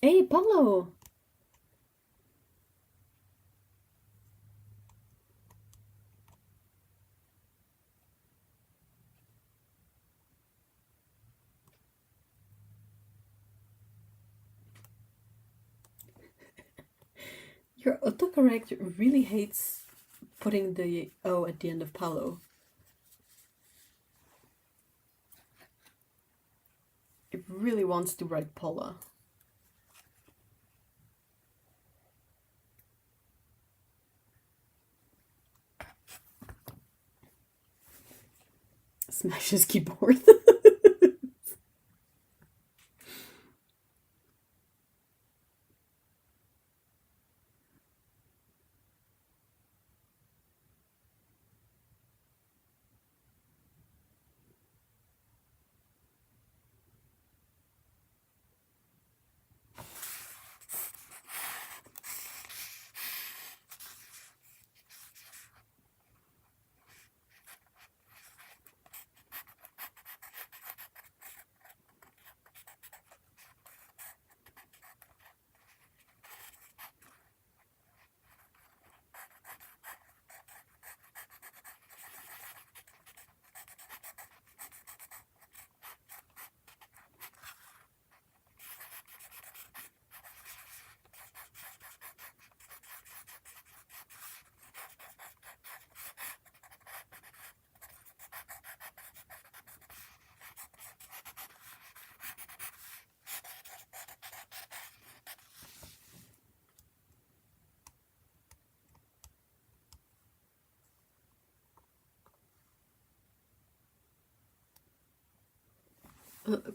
Hey, Paulo! Your autocorrect really hates putting the O at the end of Paulo. It really wants to write Paula. Smash his keyboard.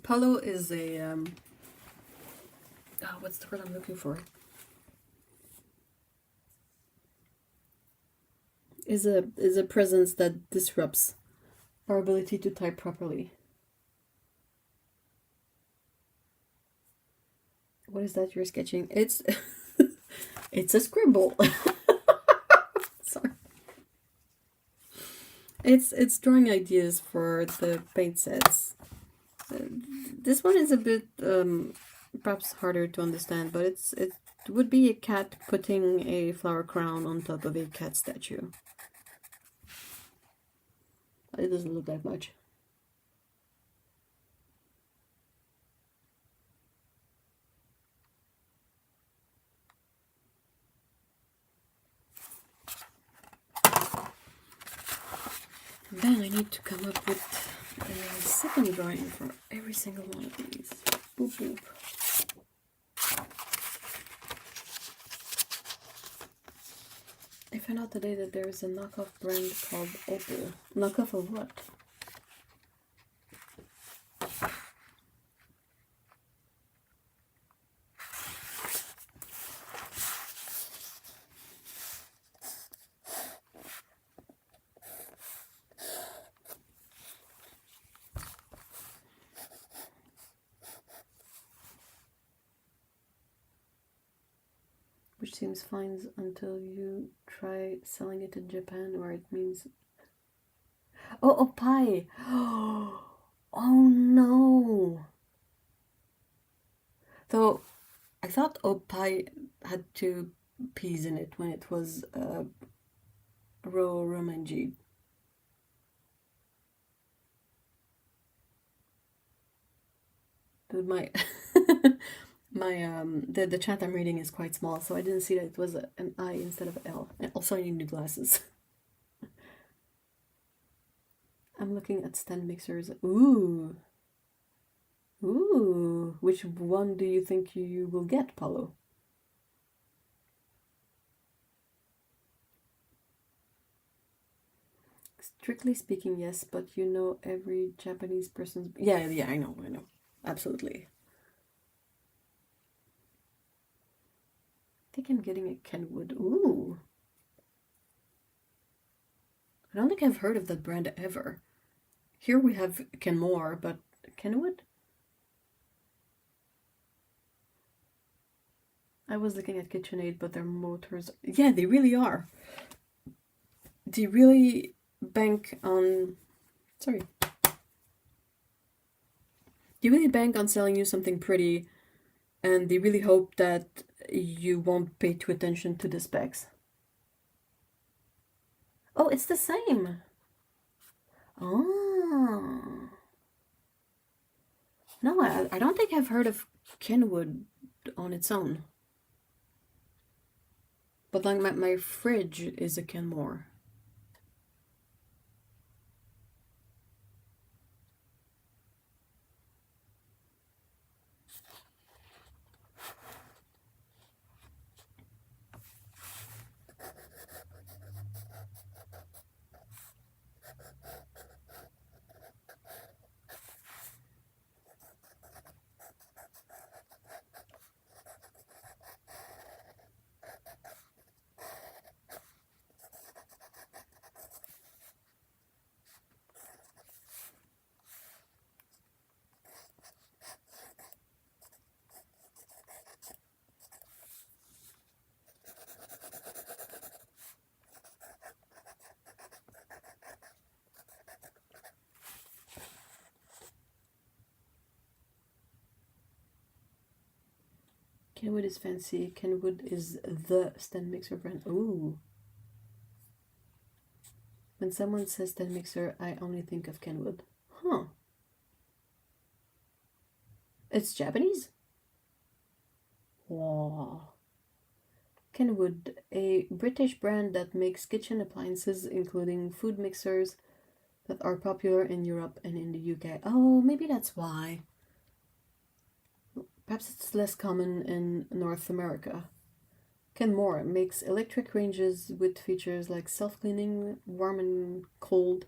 Paulo is a what's the word I'm looking for? Is a presence that disrupts our ability to type properly. What is that you're sketching? It's it's a scribble. Sorry. It's drawing ideas for the paint sets. This one is a bit perhaps harder to understand, but it would be a cat putting a flower crown on top of a cat statue. It doesn't look that much. Then I need to come up with a second drawing for every single one of these. Boop boop. I found out today that there is a knockoff brand called Opal. Knockoff of what? seems fine until you try selling it in Japan, where it means... Oh, pie! Oh no! Though, I thought pie had two P's in it when it was romanji. Dude, my the chat I'm reading is quite small, so I didn't see that it was an I instead of L. And also I need new glasses. I'm looking at stand mixers. Ooh. Which one do you think you will get, Paulo? Strictly speaking, yes, but you know every Japanese person's... Yeah, I know. Absolutely. I think I'm getting a Kenwood. Ooh. I don't think I've heard of that brand ever. Here we have Kenmore, but Kenwood? I was looking at KitchenAid, but their motors... Yeah, they really are. They really bank on... Sorry. They really bank on selling you something pretty, and they really hope that you won't pay too attention to the specs. Oh, it's the same. Oh. No, I don't think I've heard of Kenwood on its own. But like my fridge is a Kenmore. Kenwood is fancy. Kenwood is the stand mixer brand. Ooh. When someone says stand mixer, I only think of Kenwood. Huh. It's Japanese? Wow. Kenwood, a British brand that makes kitchen appliances, including food mixers, that are popular in Europe and in the UK. Oh, maybe that's why. Perhaps it's less common in North America. Kenmore makes electric ranges with features like self-cleaning, warm and cold,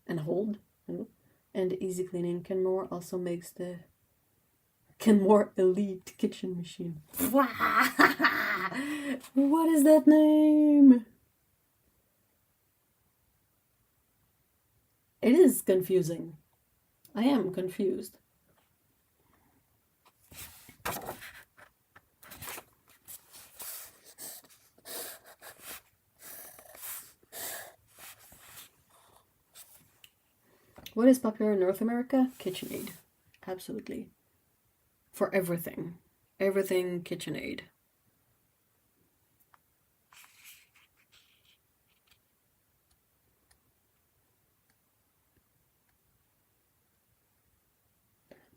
and hold, and easy cleaning. Kenmore also makes the Kenmore Elite kitchen machine. What is that name? It is confusing. I am confused. What is popular in North America? KitchenAid. Absolutely. For everything. Everything KitchenAid.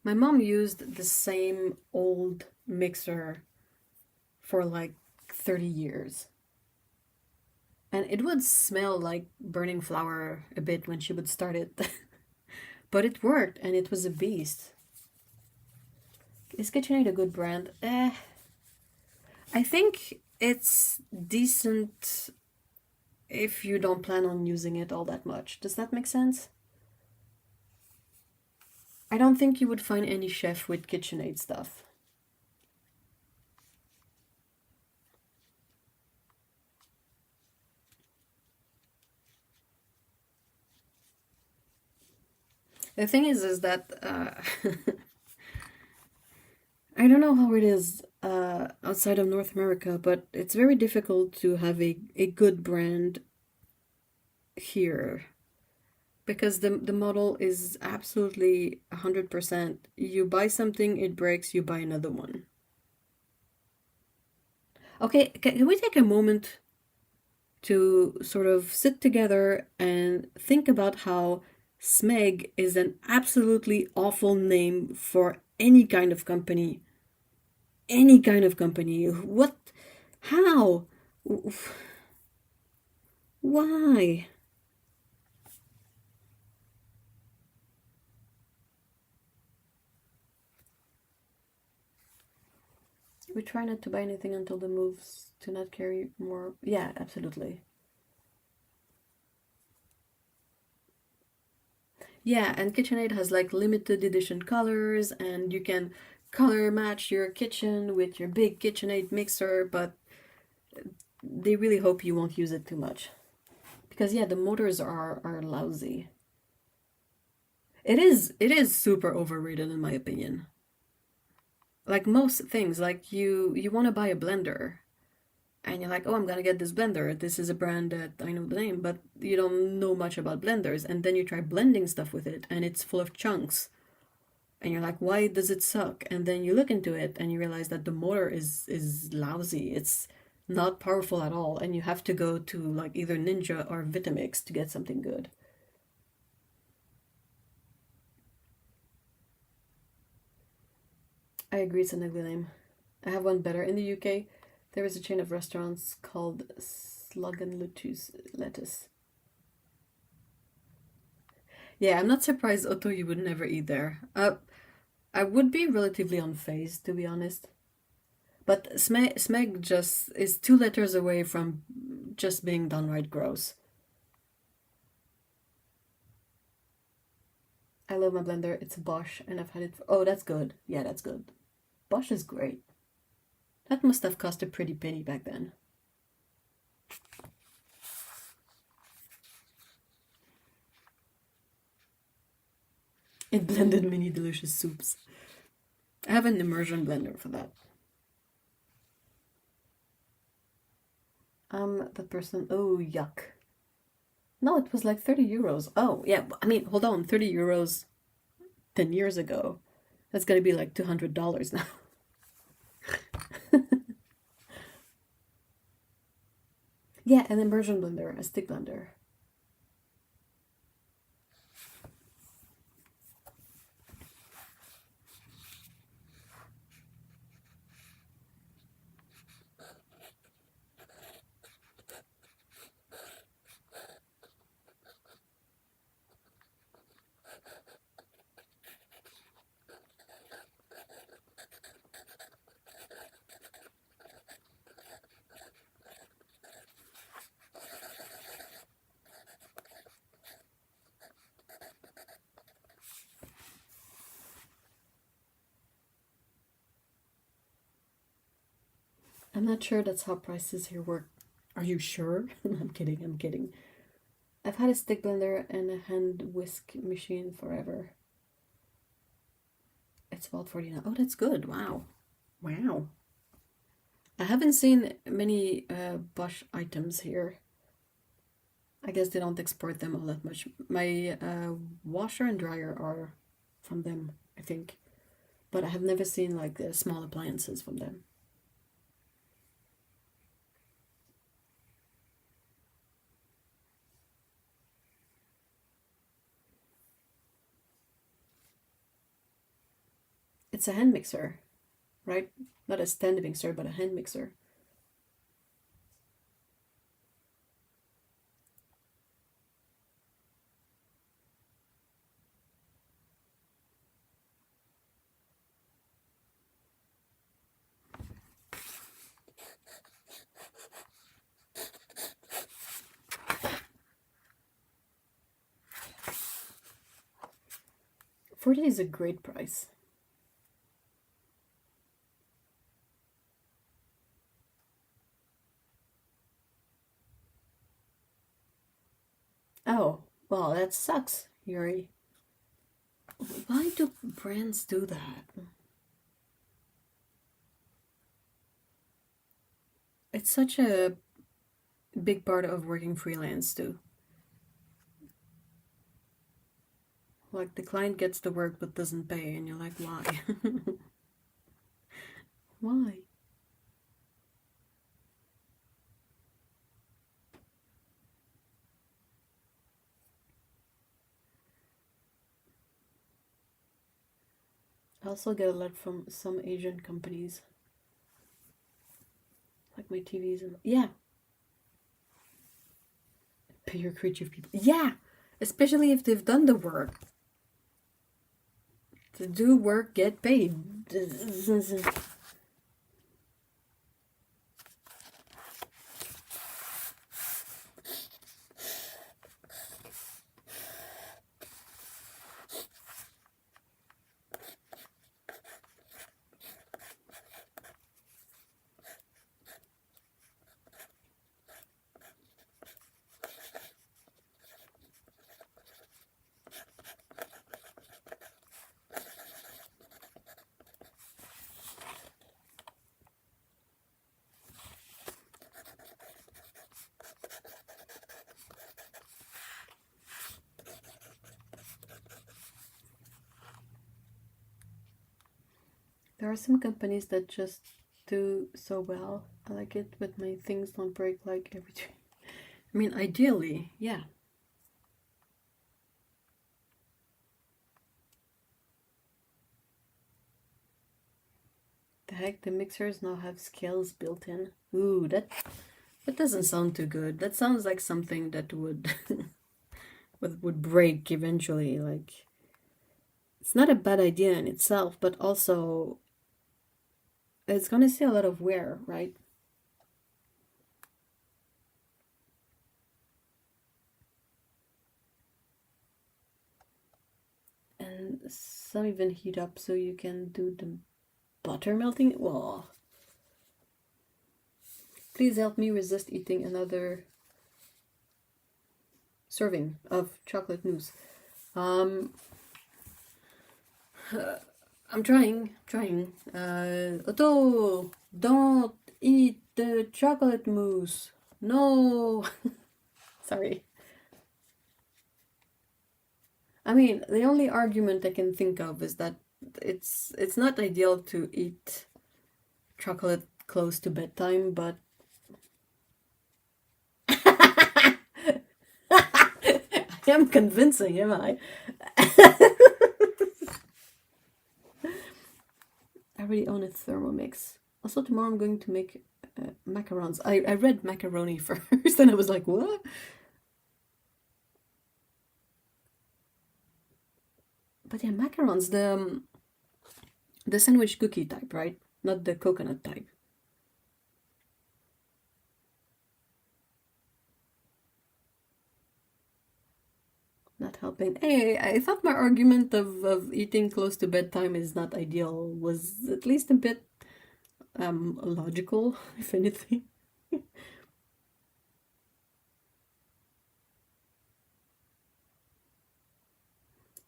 My mom used the same old mixer for like 30 years. And it would smell like burning flour a bit when she would start it. But it worked, and it was a beast. Is KitchenAid a good brand? I think it's decent if you don't plan on using it all that much. Does that make sense? I don't think you would find any chef with KitchenAid stuff. The thing is that I don't know how it is outside of North America, but it's very difficult to have a good brand here because the model is absolutely 100%. You buy something, it breaks, you buy another one. Okay, can we take a moment to sort of sit together and think about how Smeg is an absolutely awful name for any kind of company. Any kind of company. What? How? Why? We try not to buy anything until the moves to not carry more. Yeah, absolutely. Yeah, and KitchenAid has like limited edition colors, and you can color match your kitchen with your big KitchenAid mixer, but they really hope you won't use it too much. Because yeah, the motors are lousy. It is super overrated in my opinion. Like most things, like you want to buy a blender and you're like, oh, I'm gonna get this blender. This is a brand that I know the name, but you don't know much about blenders. And then you try blending stuff with it, and it's full of chunks. And you're like, why does it suck? And then you look into it, and you realize that the motor is lousy. It's not powerful at all, and you have to go to like either Ninja or Vitamix to get something good. I agree, it's an ugly name. I have one better. In the UK, there is a chain of restaurants called Slug and Lettuce. Yeah, I'm not surprised, Otto, you would never eat there. I would be relatively unfazed, to be honest. But Smeg just is 2 letters away from just being downright gross. I love my blender. It's a Bosch, and I've had it for... Oh, that's good. Yeah, that's good. Bosch is great. That must have cost a pretty penny back then. It blended many delicious soups. I have an immersion blender for that. The person... Oh, yuck. No, it was like 30 euros. Oh, yeah, I mean, hold on. 30 euros 10 years ago. That's gonna be like $200 now. Yeah, an immersion blender, a stick blender. I'm not sure that's how prices here work. Are you sure? I'm kidding, I'm kidding. I've had a stick blender and a hand whisk machine forever. It's about 49. Oh, that's good. Wow. Wow. I haven't seen many Bosch items here. I guess they don't export them all that much. My washer and dryer are from them, I think. But I have never seen like small appliances from them. It's a hand mixer, right? Not a stand mixer, but a hand mixer. $40 is a great price. Oh, well, that sucks, Yuri. Why do brands do that? it's such a big part of working freelance too. Like the client gets the work but doesn't pay, and you're like, why? Why? I also get a lot from some Asian companies. Like my TVs and yeah. Pay your creative people. Yeah! Especially if they've done the work. To do work, get paid. There are some companies that just do so well. I like it, but my things don't break like every 2. I mean, ideally, yeah. The heck, the mixers now have scales built in. Ooh, that doesn't sound too good. That sounds like something that would would break eventually. Like, it's not a bad idea in itself, but also it's gonna see a lot of wear, right? And some even heat up so you can do the butter melting. Well, please help me resist eating another serving of chocolate mousse. I'm trying. Otto, don't eat the chocolate mousse. No. Sorry. I mean, the only argument I can think of is that it's not ideal to eat chocolate close to bedtime, but I am convincing, am I? I already own a Thermomix. Also, tomorrow I'm going to make macarons. I read macaroni first, and I was like, what? But yeah, macarons, the sandwich cookie type, right? Not the coconut type. Not helping. Hey, I thought my argument of eating close to bedtime is not ideal was at least a bit logical, if anything.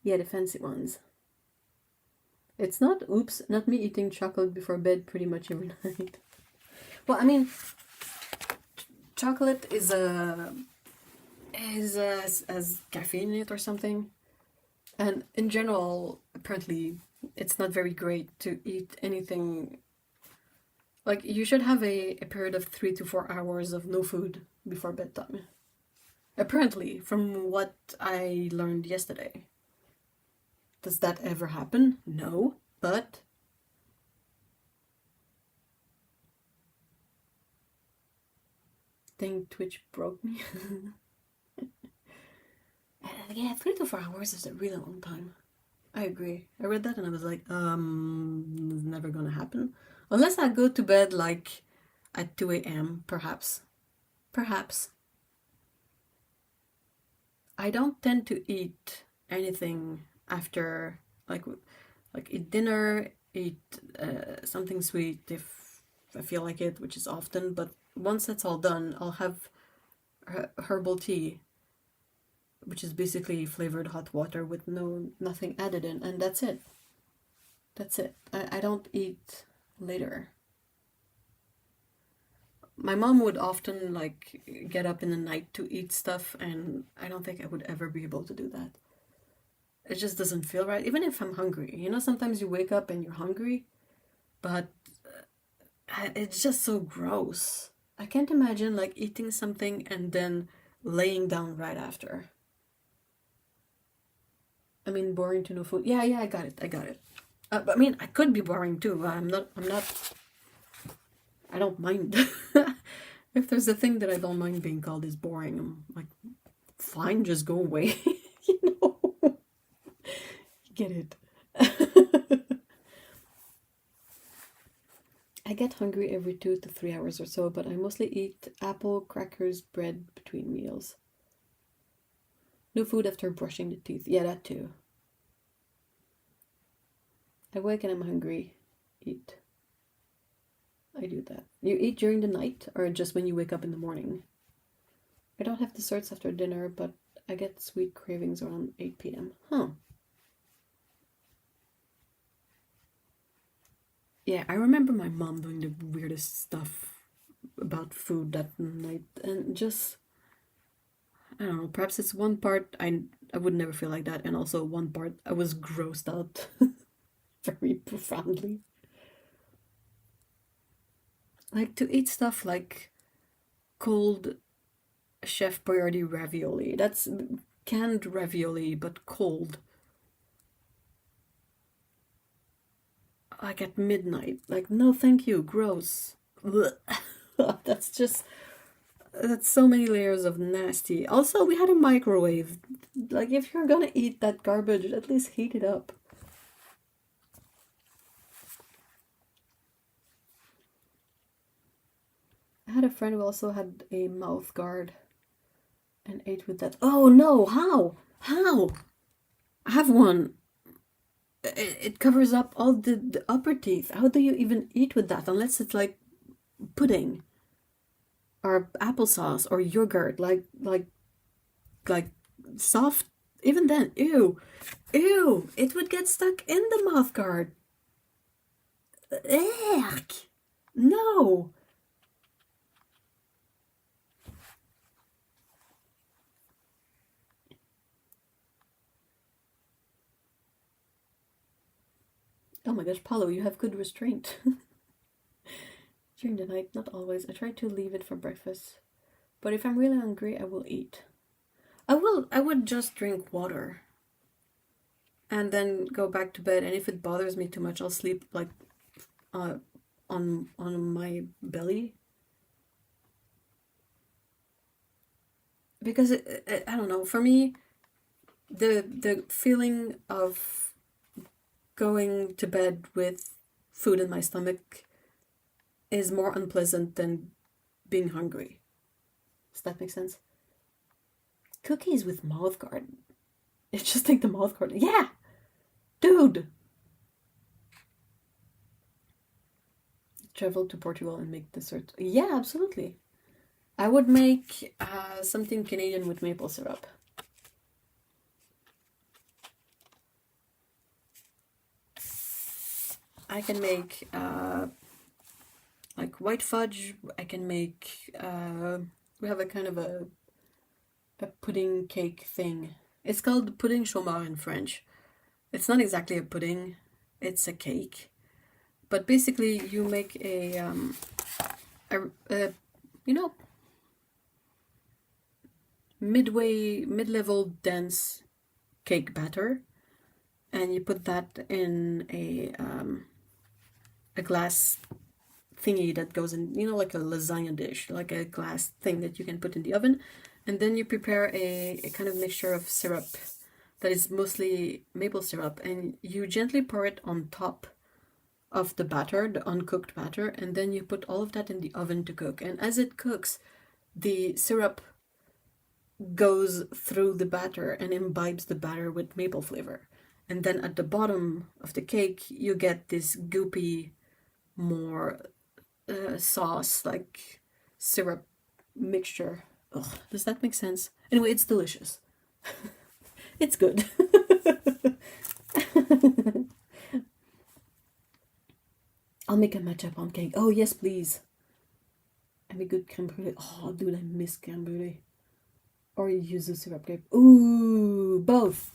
Yeah, the fancy ones. It's not, oops, not me eating chocolate before bed pretty much every night. Well, I mean, chocolate is as caffeine in it or something. And in general, apparently, it's not very great to eat anything. Like, you should have a period of 3 to 4 hours of no food before bedtime. Apparently, from what I learned yesterday. Does that ever happen? No, but dang, Twitch broke me. Yeah, 3 to 4 hours is a really long time. I agree. I read that and I was like, it's never gonna happen. Unless I go to bed like at 2 a.m., perhaps. Perhaps. I don't tend to eat anything after, like eat dinner, eat something sweet if I feel like it, which is often, but once that's all done, I'll have herbal tea, which is basically flavored hot water with nothing added in, and that's it. That's it. I don't eat later. my mom would often like get up in the night to eat stuff, and I don't think I would ever be able to do that. It just doesn't feel right, even if I'm hungry. You know, sometimes you wake up and you're hungry, but it's just so gross. I can't imagine like eating something and then laying down right after. I mean, boring to no food. Yeah, I got it. I mean, I could be boring too. I'm not. I don't mind. If there's a thing that I don't mind being called is boring, I'm like, fine, just go away. You know? Get it. I get hungry every 2 to 3 hours or so, but I mostly eat apple, crackers, bread between meals. No food after brushing the teeth. Yeah, that too. I wake and I'm hungry. Eat. I do that. You eat during the night or just when you wake up in the morning? I don't have desserts after dinner, but I get sweet cravings around 8 p.m. Huh. Yeah, I remember my mom doing the weirdest stuff about food that night, and just, I don't know, perhaps it's one part I would never feel like that, and also one part I was grossed out very profoundly. Like to eat stuff like cold Chef Boyardee ravioli. That's canned ravioli, but cold. Like at midnight. Like, no thank you, gross. That's so many layers of nasty. Also, we had a microwave. Like, if you're gonna eat that garbage, at least heat it up. I had a friend who also had a mouth guard and ate with that. Oh no, how? I have one. It covers up all the upper teeth. How do you even eat with that? Unless it's like pudding or applesauce or yogurt, like soft. Even then, ew, it would get stuck in the mouth guard. Ugh. No. Oh my gosh, Paulo, you have good restraint. During the night, not always. I try to leave it for breakfast. But if I'm really hungry, I will eat. I would just drink water. And then go back to bed, and if it bothers me too much, I'll sleep like on my belly. Because I don't know, for me, the feeling of going to bed with food in my stomach is more unpleasant than being hungry. Does that make sense? Cookies with mouth guard. It's just like the mouth guard. Yeah! Dude! Travel to Portugal and make dessert. Yeah, absolutely. I would make something Canadian with maple syrup. I can make like white fudge. I can make we have a kind of a pudding cake thing. It's called pudding chômeur in French. It's not exactly a pudding, it's a cake. But basically you make a you know, mid-level dense cake batter, and you put that in a glass thingy that goes in, you know, like a lasagna dish, like a glass thing that you can put in the oven, and then you prepare a kind of mixture of syrup that is mostly maple syrup, and you gently pour it on top of the batter, the uncooked batter, and then you put all of that in the oven to cook. And as it cooks, the syrup goes through the batter and imbibes the batter with maple flavor. And then at the bottom of the cake, you get this goopy, more sauce, like syrup mixture. Ugh, does that make sense? Anyway, it's delicious. It's good. I'll make a matcha pancake. Oh, yes, please. And a good creme brulee. Oh, dude, I miss creme brulee. Or yuzu syrup cake. Ooh, both.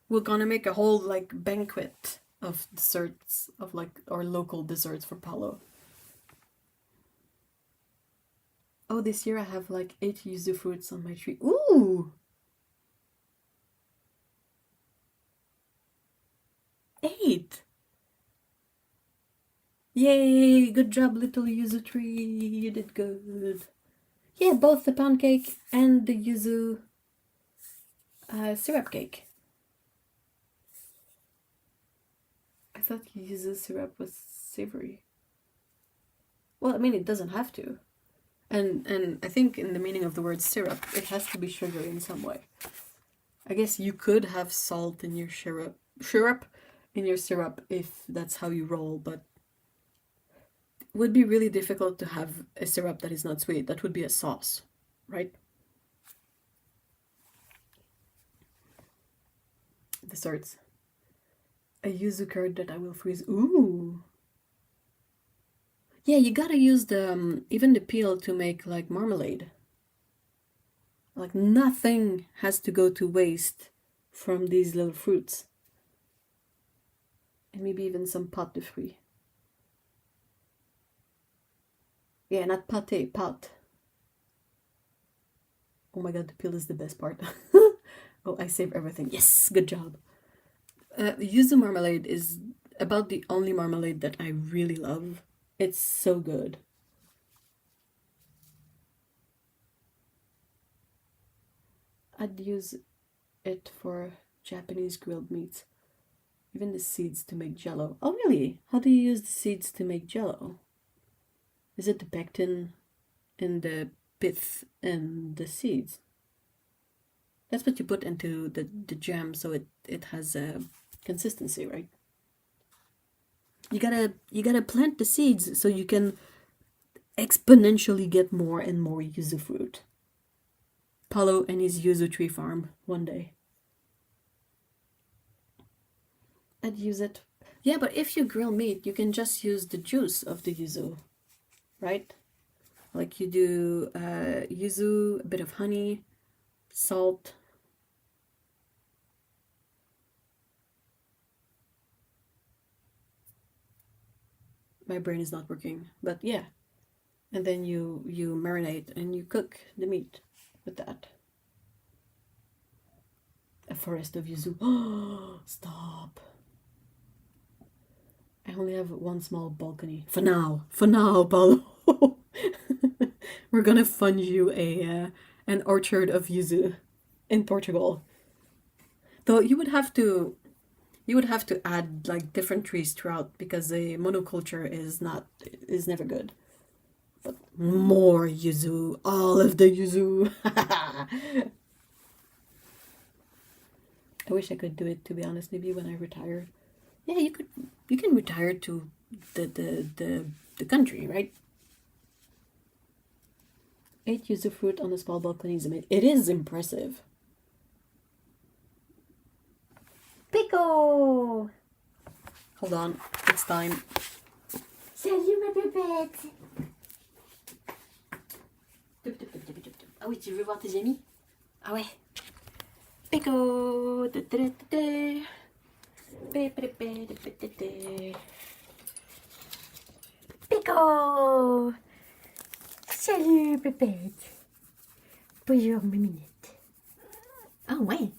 We're gonna make a whole like banquet of desserts, of like our local desserts for Palo. Oh, this year I have like 8 yuzu fruits on my tree. Ooh! 8! Yay! Good job, little yuzu tree. You did good. Yeah, both the pound cake and the yuzu syrup cake. I thought yuzu syrup was savory. Well, I mean, it doesn't have to. And I think in the meaning of the word syrup, it has to be sugary in some way. I guess you could have salt in your syrup in your syrup if that's how you roll, but it would be really difficult to have a syrup that is not sweet. That would be a sauce, right? Desserts. A yuzu curd that I will freeze. Ooh! Yeah, you gotta use the even the peel to make like marmalade. Like nothing has to go to waste from these little fruits. And maybe even some pâte de fruits. Yeah, not pâté, pâte. Oh my god, the peel is the best part. Oh, I save everything. Yes, good job. Yuzu marmalade is about the only marmalade that I really love. It's so good. I'd use it for Japanese grilled meats. Even the seeds to make jello. Oh really? How do you use the seeds to make jello? Is it the pectin and the pith and the seeds? That's what you put into the jam so it has a consistency, right? You gotta plant the seeds so you can exponentially get more and more yuzu fruit. Paulo and his yuzu tree farm one day. I'd use it. Yeah, but if you grill meat, you can just use the juice of the yuzu, right? Like you do yuzu, a bit of honey, salt. My brain is not working, but yeah. And then you marinate and you cook the meat with that. A forest of yuzu. Oh, stop. I only have one small balcony. For now, Paulo. We're gonna fund you an orchard of yuzu in Portugal. Though you would have to add like different trees throughout because the monoculture is never good. But more yuzu, all of the yuzu. I wish I could do it, to be honest. Maybe when I retire. Yeah, you can retire to the country, right? 8 yuzu fruit on a small balcony is amazing. It is impressive. Pico! Hold on, it's time. Salut ma pépette. Ah oui, tu veux voir tes amis? Ah ouais. Pico! Pico. Salut pépette. Bonjour miminette. Ah ouais.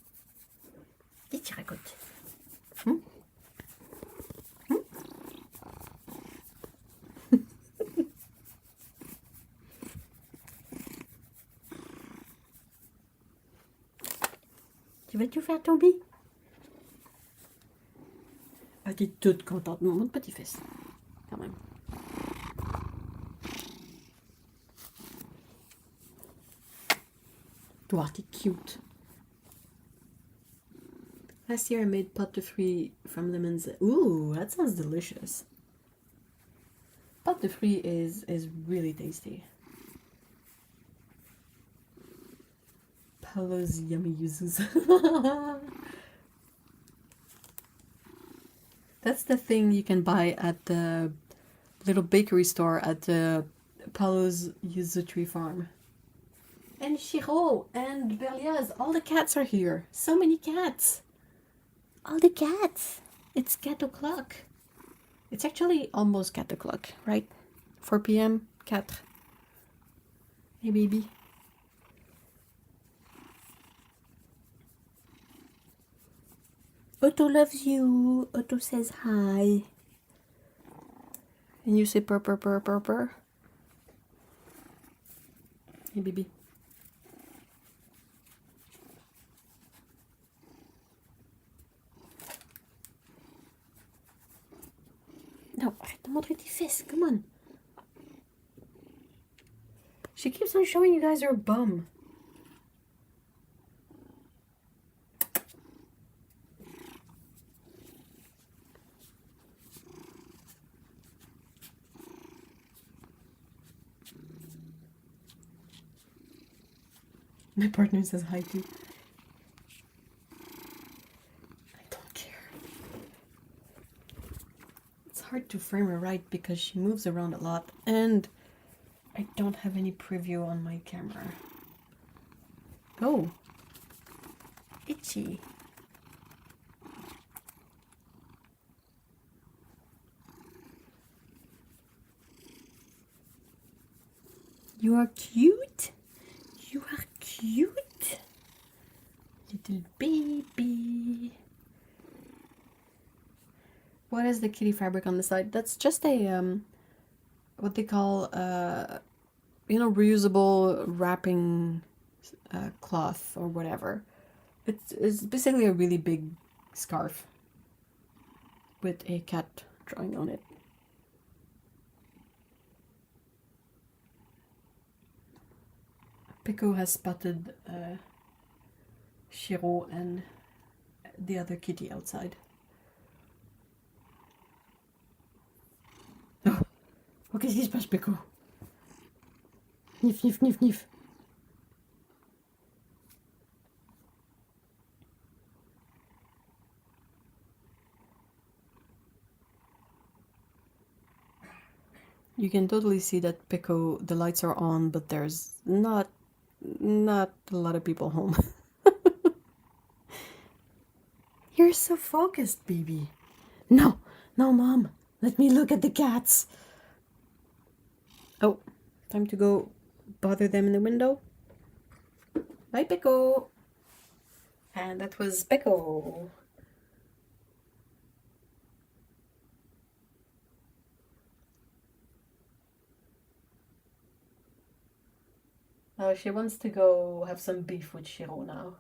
Qu'est-ce que tu racontes? Tu vas tout faire tomber? Ah, t'es toute contente. Montre pas tes fesses. Quand même. Wow, t'es cute. Last year I made pâte de fruits from lemons. Ooh, that sounds delicious. Pâte de fruits is really tasty. Paulo's yummy yuzus. That's the thing you can buy at the little bakery store at Paolo's Yuzu Tree Farm. And Shiro and Berlioz, all the cats are here. So many cats. All the cats. It's cat o'clock. It's actually almost cat o'clock, right? 4 p.m. Cat. Hey, baby. Otto loves you. Otto says hi. And you say purr, purr, purr, purr, purr. Hey, baby. Non, arrête de montrer tes fesses. Come on. She keeps on showing you guys her bum. My partner says hi too. I don't care. It's hard to frame her right because she moves around a lot and I don't have any preview on my camera. Oh. Itchy. You are cute. You are cute. Little baby. What is the kitty fabric on the side? That's just a what they call reusable wrapping cloth or whatever. It's basically a really big scarf with a cat drawing on it. Pico has spotted Shiro and the other kitty outside. Oh, qu'est-ce qui se passe, Pico? Nif, nif, nif, nif. You can totally see that Pico, the lights are on, but there's not a lot of people home. You're so focused, baby. No, no, Mom. Let me look at the cats. Oh, time to go bother them in the window. Bye, Pico. And that was Pico. Oh, she wants to go have some beef with Shiro now.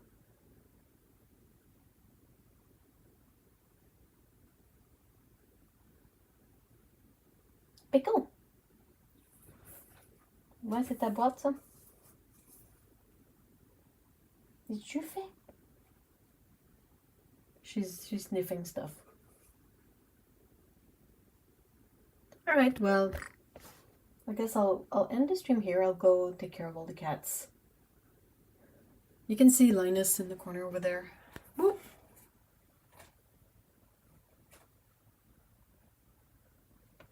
Pico. Ouais, c'est ta boîte, ça? Qu'est-ce que tu fais? She's sniffing stuff. All right, well, I guess I'll end the stream here. I'll go take care of all the cats. You can see Linus in the corner over there. Whoop.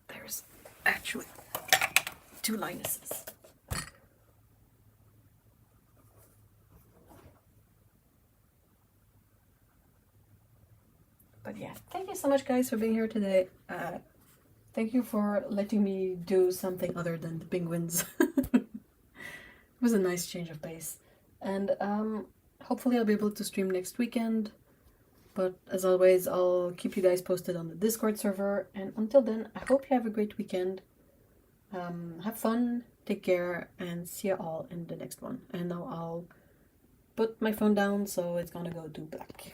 There's actually 2 Linuses. But yeah, thank you so much, guys, for being here today. Thank you for letting me do something other than the penguins. It was a nice change of pace. And hopefully I'll be able to stream next weekend. But as always, I'll keep you guys posted on the Discord server. And until then, I hope you have a great weekend. Have fun, take care, and see you all in the next one. And now I'll put my phone down so it's gonna go to black.